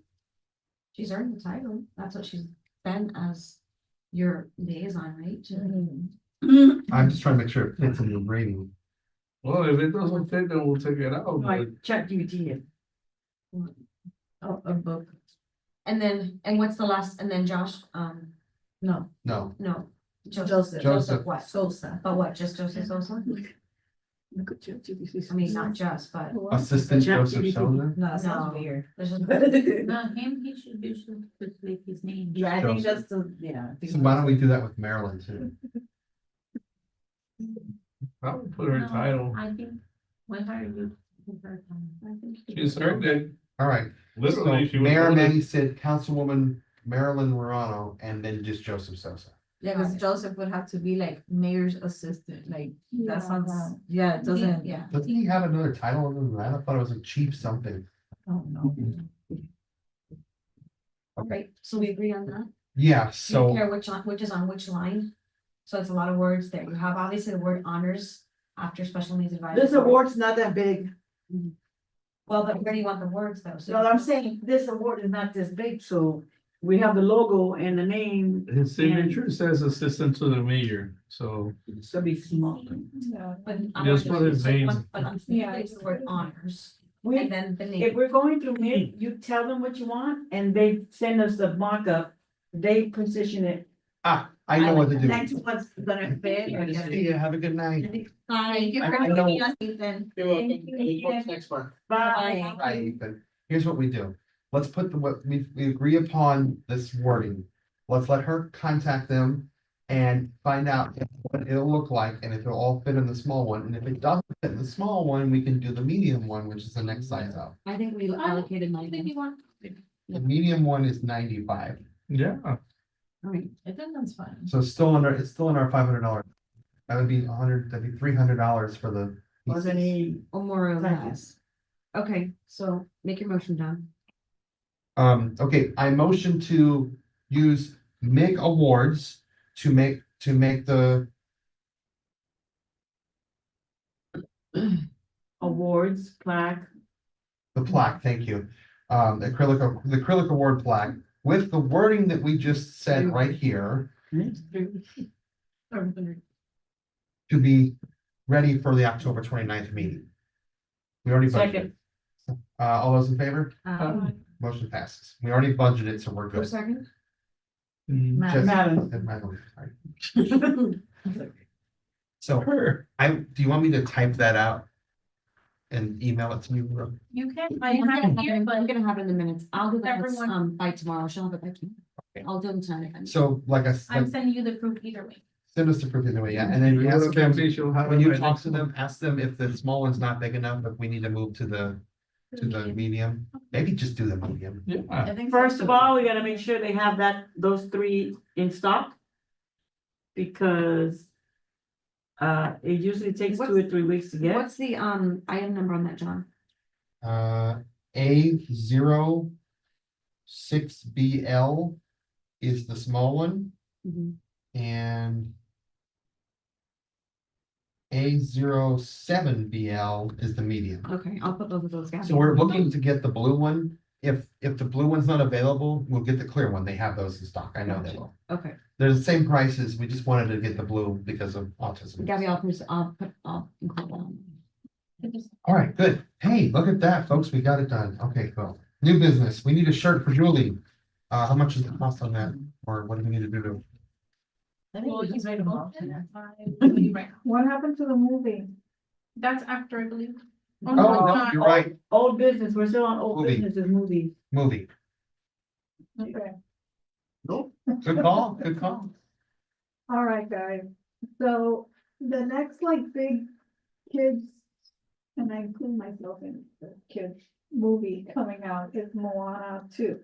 D: She's earned the title, that's what she's been as your liaison, right?
B: I'm just trying to make sure it fits in the rating.
C: Well, if it doesn't fit, then we'll take it out, but
G: Like ChatGPT.
A: Oh, a book,
D: And then, and what's the last, and then Josh,
A: no,
B: No,
D: no.
A: Joseph.
B: Joseph.
D: What?
A: Sosa.
D: But what, just Joseph Sosa?
G: Look at ChatGPT.
D: I mean, not just, but
B: Assistant Joseph
G: ChatGPT.
B: Sosa.
A: No, that sounds
D: No.
A: weird.
D: there's just.
I: No, him, he should put like his name.
A: Yeah, I think
B: Joseph.
A: that's the, yeah. I think
B: So why don't we do that with Marilyn too?
C: I would put her
I: No,
C: title.
I: I think, when are you? I think.
C: She's earned it.
B: All right, so
C: Literally, she was
B: Mayor
C: voted.
B: Manny Sid, Councilwoman Marilyn Morano, and then just Joseph Sosa.
A: Yeah, because Joseph would have to be like mayor's assistant, like,
F: Yeah,
A: that sounds,
F: no.
A: yeah, it doesn't.
D: Yeah.
B: Doesn't he have another title other than that? I thought it was a chief something.
A: Oh, no.
D: Right, so we agree on that?
B: Yeah,
D: Do you
B: so,
D: care which is on which line? So it's a lot of words there. You have obviously the word honors after special needs advisor.
G: This award's not that big.
D: Well, but where do you want the words though? So
G: No, I'm saying this award is not this big, so we have the logo and the name.
C: His signature says assistant to the mayor, so
G: It's gonna be small.
F: Yeah.
D: But
C: Just put his name.
D: But I'm
F: Yeah.
D: it's the word honors,
G: We,
D: and then the
G: if
D: name.
G: we're going through it, you tell them what you want and they send us the markup. They position it.
B: I know what to do.
G: Next one's gonna fit.
B: See ya, have a good night.
A: Thank you
B: I-
A: for
B: I know-
A: having us, Ethan.
B: You're welcome. Next month.
G: Bye.
B: Hi, Ethan. Here's what we do. Let's put the, what we agree upon this wording. Let's let her contact them and find out what it'll look like and if it'll all fit in the small one. And if it doesn't fit in the small one, we can do the medium one, which is the next size up.
D: I think we allocated
E: I think
D: money.
E: you want.
B: The medium one is 95.
C: yeah.
D: Alright,
A: I think that's fine.
B: So it's still in our $500. That would be that'd be $300 for the.
G: Was any,
D: or more or
G: Thank you.
D: less. Okay, so make your motion, John.
B: Okay, I motion to use MIG awards to make the,
G: awards, plaque,
B: the plaque, thank you. The acrylic award plaque with the wording that we just said right here to be ready for the October 29th meeting. We already budgeted.
G: second,
B: All those in favor?
A: Um,
B: Motion passes. We already budgeted, so we're
D: For a
B: good.
D: second?
C: Mm,
A: Matt,
G: Madam.
B: Sorry. So do you want me to type that out? And email it to you?
E: You can,
D: I'm
E: I have it here,
D: I'm
E: but
D: gonna have it in the minutes. I'll do that
E: Everyone-
D: by tomorrow. She'll have it by tomorrow.
B: Okay.
D: I'll do them tonight.
B: So like I
E: I'm
B: said,
E: sending you the proof either way.
B: send us the proof anyway, yeah, and then you ask them, when
C: When
B: you talk to them, ask them if the small one's not big enough, if we need to move to the medium. Maybe just do the medium.
C: Yeah,
A: I think so
G: First of
A: too.
G: all, we gotta make sure they have those three in stock. Because it usually takes 2 or 3 weeks to get.
D: What's the item number on that, John?
B: A06BL is the small one
D: Mhm.
B: and A07BL is the medium.
D: Okay, I'll put both of those down.
B: So we're looking to get the blue one. If the blue one's not available, we'll get the clear one. They have those in stock. I know they will.
D: Okay,
B: They're the same prices. We just wanted to get the blue because of autism.
D: Gabby, I'll include that on.
B: All right, good. Hey, look at that, folks. We got it done. Okay, cool. New business. We need a shirt for Julie. How much is the cost on that? Or what do we need to do to?
A: I think
E: Well,
A: we
E: he's
A: just
E: right
A: made a
E: about
A: motion.
E: it. I believe right now.
F: What happened to the movie?
E: That's after, I believe.
B: Oh,
E: no, it's
B: no,
E: not.
B: you're right.
G: Old business, we're still on old
B: Movie.
G: businesses movies.
B: Movie.
F: Okay,
B: Good call, good call.
F: all right, guys. So the next like big kids, and I include myself in the kids movie coming out is Moana 2.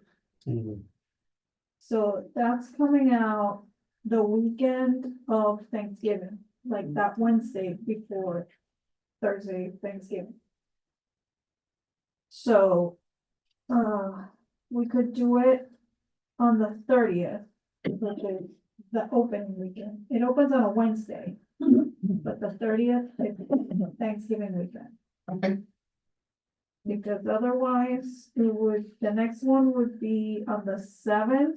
F: So that's coming out the weekend of Thanksgiving, like that Wednesday before Thursday, Thanksgiving. So, we could do it on the 30th, which is the opening weekend. It opens on a Wednesday, but the 30th is Thanksgiving weekend.
B: Okay,
F: Because otherwise, the next one would be on the 7th,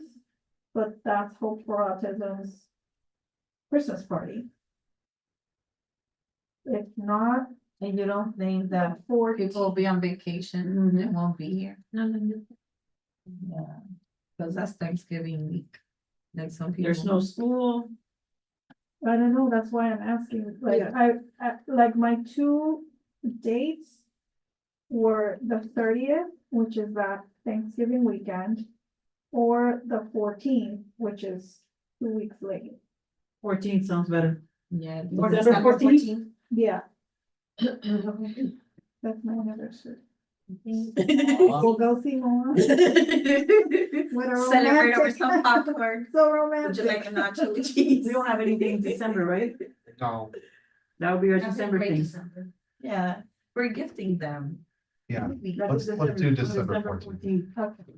F: but that's Hope for Autism's Christmas party. If not,
A: And you don't think that
F: for
A: people will be on vacation and won't be here?
E: No, no, no.
A: Yeah, because that's Thanksgiving week. Like some people.
G: There's no school.
F: I don't know, that's why I'm asking, like, like my two dates were the 30th, which is that Thanksgiving weekend, or the 14th, which is 2 weeks later.
G: 14 sounds better.
A: Yeah.
G: Or
A: because
G: December
A: that's-
G: 14th?
F: Yeah. That's my anniversary. We'll go see more. What a
A: Celebrate over
F: romantic-
A: some popcorn.
F: So
A: Would you like
F: romantic.
A: a nacho with cheese?
G: We don't have anything in December, right?
B: No,
G: That would be our
D: That's a
G: December
D: great
G: thing.
D: December.
A: Yeah, we're gifting them.
B: yeah,
G: That's
B: let's do December 14th.
F: Okay.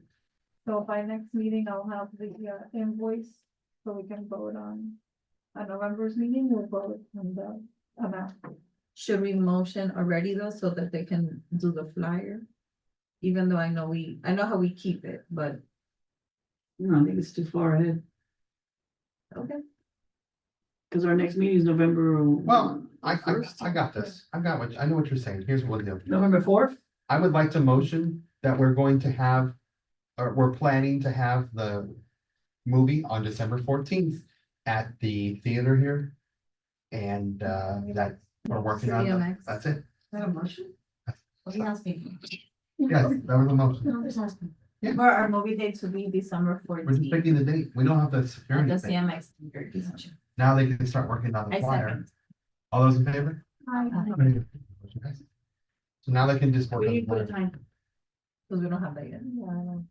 F: So by next meeting, I'll have the invoice, so we can vote on, November's meeting, we'll vote on the amount.
A: Should we motion already though, so that they can do the flyer? Even though I know how we keep it, but,
G: No, I think it's too far ahead,
A: okay.
G: because our next meeting is November.
B: Well, I
G: first.
B: got this. I know what you're saying. Here's what we'll do.
G: November 4th?
B: I would like to motion that we're going to have, or we're planning to have the movie on December 14th at the theater here. And that we're working on,
A: CMX.
B: that's it.
D: Is that a motion? What are you asking?
B: Yes, that was a motion.
D: No, I'm just asking.
A: For our movie date to be December
B: We're just
A: 14th.
B: picking the date. We don't have the
A: At
B: security
A: the
B: thing.
A: CMX. theater.
B: Now they can start working on the
A: I
B: flyer.
A: second.
B: All those in favor? Motion passes. So now they can just work
G: We
B: on the
G: need to put a
B: flyer.
G: time.
A: Cause we don't have that yet.
G: And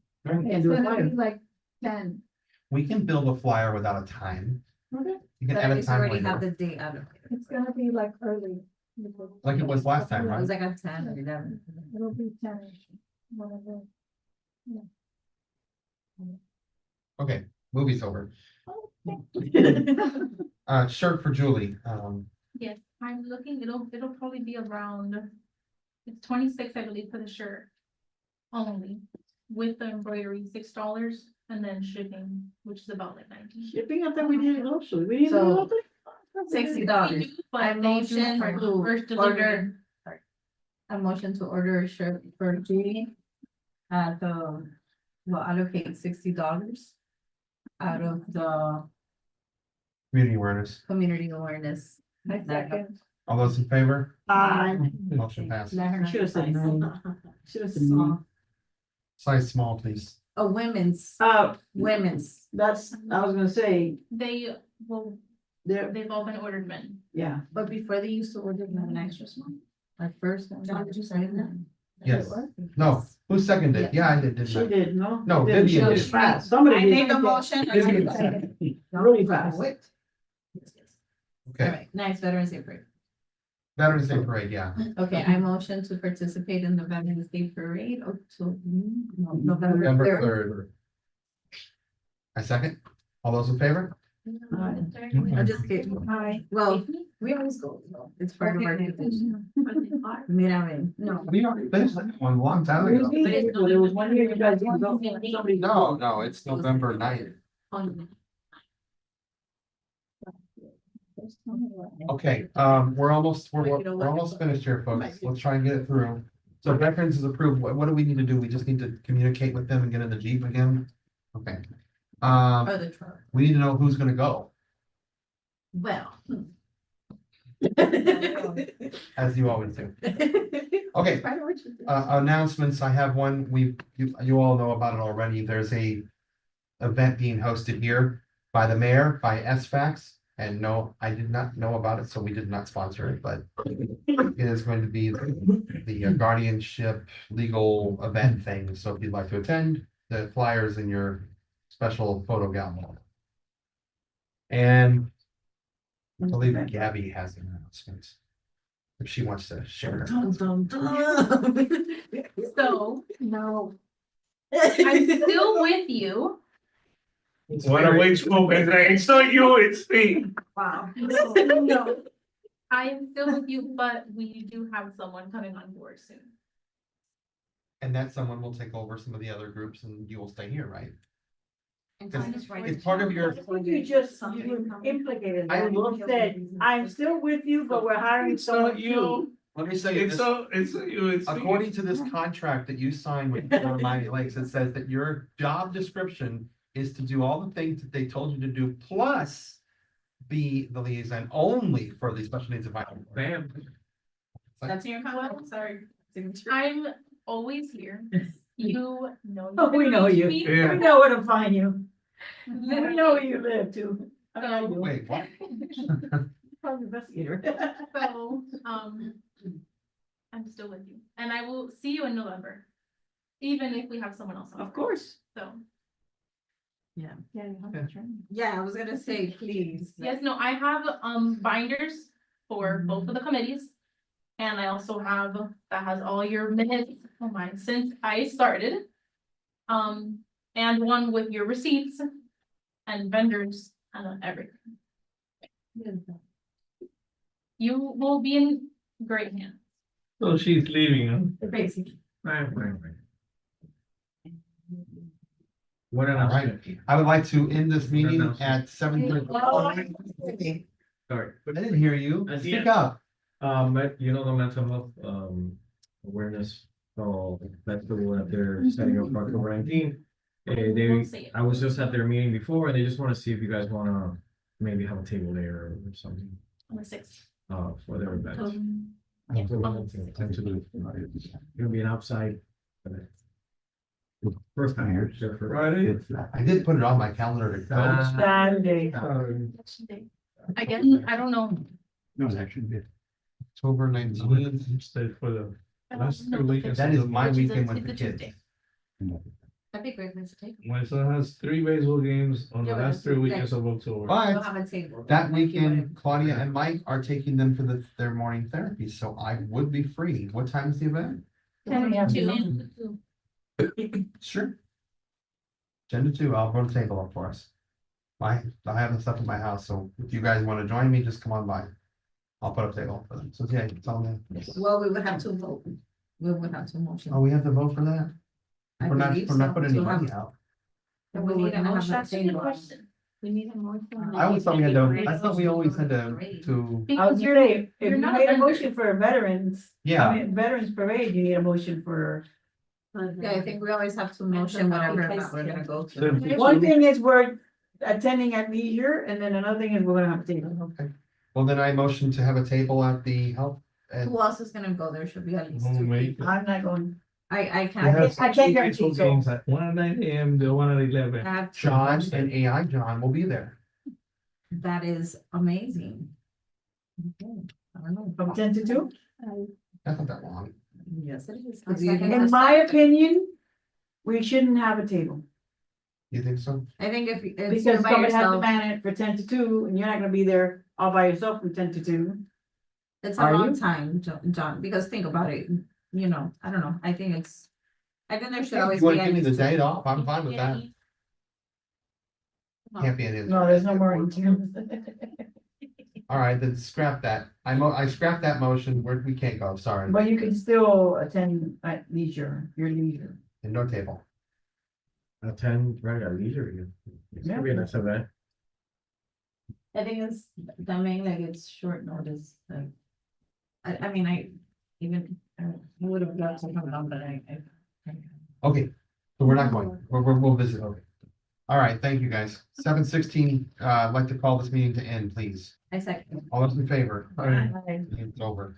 F: It's
G: do a
F: gonna
G: flyer.
F: be like 10.
B: We can build a flyer without a time.
F: Okay.
B: You can
A: But
B: add
A: at
B: a
A: least we
B: time
A: already have
B: later,
A: the date out of it.
F: It's gonna be like early.
B: like it was last time,
A: It
B: right?
A: was like a 10 or 11.
F: It'll be 10-ish, whatever.
B: Okay, movie's over. Shirt for Julie,
E: Yes, I'm looking, it'll probably be around, it's 26, I believe, for the shirt. Only, with the embroidery, $6, and then shipping, which is about like 19.
G: Shipping, I thought we did it locally. We didn't do it
A: So,
G: locally?
A: $60.
E: But
A: I
E: they do
A: motion
E: charge
A: to
E: first delivery.
A: order. A motion to order a shirt for Judy. We'll allocate $60 out of the
B: community awareness.
A: community awareness.
F: I second.
B: All those in favor? Motion
A: Let
B: passes.
A: her know.
G: Should have said no. Should have said
A: So,
G: no.
B: Size small, please.
A: a women's,
G: That's, I was gonna say,
E: They will, they've all been ordered men.
G: yeah.
A: but before they used to order them an extra small. Like first one.
D: John, did you sign that?
B: Yes. No, who seconded? Yeah, I did,
G: She
B: didn't I?
G: did, no?
B: No,
G: She did.
B: Vivian
G: She was
B: did.
G: fast. Somebody
A: I
G: did.
A: make a motion.
B: Vivian
A: All
B: seconded.
G: Really fast.
B: Okay,
A: right, nice, Veterans Day Parade.
B: Veterans Day Parade, yeah.
A: Okay, I motion to participate in the Veterans Day Parade or to, November
B: November
A: 3rd.
B: 3rd. I second. All those in favor?
A: I'm just kidding.
F: Hi.
A: Well, we always go. It's part of our tradition. Mira, ven. No.
B: We already finished that one a long time ago.
G: There was one year you guys didn't go. Somebody-
B: No, it's November 9th. Okay, we're almost finished here, folks. Let's try and get it through. So veterans is approved. What do we need to do? We just need to communicate with them and get in the Jeep again? Okay.
A: Or the truck.
B: We need to know who's gonna go,
A: Well.
B: as you always do. Okay, announcements. I have one. You all know about it already. There's a event being hosted here by the mayor, by SFAX. And no, I did not know about it, so we did not sponsor it, but it is going to be the guardianship legal event thing. So if you'd like to attend, the flyers in your special photo gallery. And I believe Gabby has an announcement. If she wants to share her.
E: So,
F: No.
E: I'm still with you.
C: What a witch smoke, it's not you, it's me.
F: Wow.
E: No, I am still with you, but we do have someone coming on board soon.
B: And that someone will take over some of the other groups and you will stay here, right?
D: It's
B: It's part of your,
G: You just, you implicated that. You said, I'm still with you, but we're hiring
C: It's not
G: someone new.
C: you,
B: let me say this.
C: it's not you, it's me.
B: According to this contract that you signed with Miami Lakes, it says that your job description is to do all the things that they told you to do, plus be the liaison only for the special needs advisory. board.
C: Bam.
A: That's in your contract, sorry. Signature.
E: I'm always here. You know.
G: Oh, we know you.
E: Me.
C: Yeah.
G: We know where to find you. We
E: Literally.
G: know where you live too. I know you.
B: Wait, what?
G: Probably investigator.
E: So, I'm still with you, and and I will see you in November. Even if we have someone else on.
G: Of course.
E: So,
F: Yeah, you have to train.
A: Yeah, I was gonna say, please.
E: yes, no, I have, binders for both of the committees. And I also have, that has all your minutes, oh my, since I started. And one with your receipts and vendors and everything. You will be in great hands.
C: So she's leaving, huh?
E: Basically.
H: Right. What
B: All right.
H: announcement?
B: I would like to end this meeting
H: Announcement.
B: at 7:30.
H: Sorry.
B: I didn't hear you.
H: At the
B: Speak
H: end.
B: up.
H: You know, the mental health, awareness, festival that they're setting up for October 19th.
E: We'll see it.
H: I was just at their meeting before, and they just wanna see if you guys wanna maybe have a table there or something,
E: On the 6th.
H: for their event.
E: Yeah.
H: It'll be an outside event. First time here, so for.
C: Friday?
B: I did put it on my calendar to go.
G: Saturday.
E: I guess, I don't know.
B: No, it actually did. October 19th.
C: Stay for the
E: I don't
C: last
E: know
C: 3
E: the
C: weekends.
B: That is my
E: Which is a-
B: weekend with
E: it's
B: the
E: a
B: kids.
E: Tuesday.
A: That'd be great, let's take.
C: My son has 3 baseball games on the
A: Yeah, but
C: last 3
A: it's
C: weekends of October.
B: But
A: have a table.
B: that weekend, Claudia and Mike are taking them for their morning therapy, so I would be free. What time is the event?
G: 10 a.m.
E: 2 and 2.
B: Sure. 10 to 2, I'll put a table up for us. I have the stuff in my house, so if you guys want to join me, just come on by. I'll put up a table for them. So yeah, it's all in.
A: Well, we would have to vote. We would have to motion.
B: Oh, we have to vote for that?
A: I
B: We're not,
A: believe
B: we're not
A: so,
B: putting any
A: to have-
B: money out.
A: And
E: We
A: we
E: need
A: would
E: a
A: have a
E: motion. That's a good
A: table.
E: question.
I: We need a motion.
B: I always thought we had to, I thought we always had to,
G: I was
E: Because
G: gonna
E: you're,
G: say, if
E: you're
G: you
E: not a
G: made a
E: vendor.
G: motion for veterans, I
B: yeah.
G: mean, Veterans Parade, you need a motion for.
A: Yeah, I think we always have to motion whatever event we're gonna go to.
C: Then-
G: One thing is we're attending at leisure, and then another thing is we're gonna have a table.
B: Okay. Well, then I motion to have a table at the health and
A: Who else is gonna go? There should be at least
C: Who
A: two
C: made
A: people.
G: I'm not going.
A: I
B: We
A: can't.
B: have
G: I can't
C: Two
G: guarantee,
C: baseball
G: so.
C: games at 1 at 9 AM, the one at 11.
A: I have to
B: John
A: motion.
B: and AI John will be there.
A: That is amazing. Okay, I don't know.
G: From 10 to 2?
B: That's not that long.
A: Yes, it is.
D: I second
G: In my opinion, we shouldn't have a table.
B: You think so?
A: I think if it's
G: Because
A: you're by
G: somebody has to
A: yourself,
G: man it for 10 to 2, and you're not gonna be there all by yourself from 10 to 2.
A: it's a
G: Are
A: long
G: you?
A: time, John, because think about it, I don't know, I think there should
B: If
A: always
B: you
A: be.
B: want to give me
A: at
B: the
A: least two.
B: date off, I'm fine with that. Can't be an.
G: No, there's no more.
B: All right, then scrap that. I scrapped that motion. We can't go, sorry.
G: But you can still attend at leisure, your leisure.
B: And no table.
H: Attend, right, at leisure. It's gonna be a nice event.
A: I think it's, I mean, like, it's short notice, like. I mean, I would have loved to come on, but I.
B: Okay, so we're not going. We'll visit. Okay. All right, thank you, guys. 7:16, I'd like to call this meeting to end, please.
A: I second.
B: All those in favor?
C: All right.
B: It's over.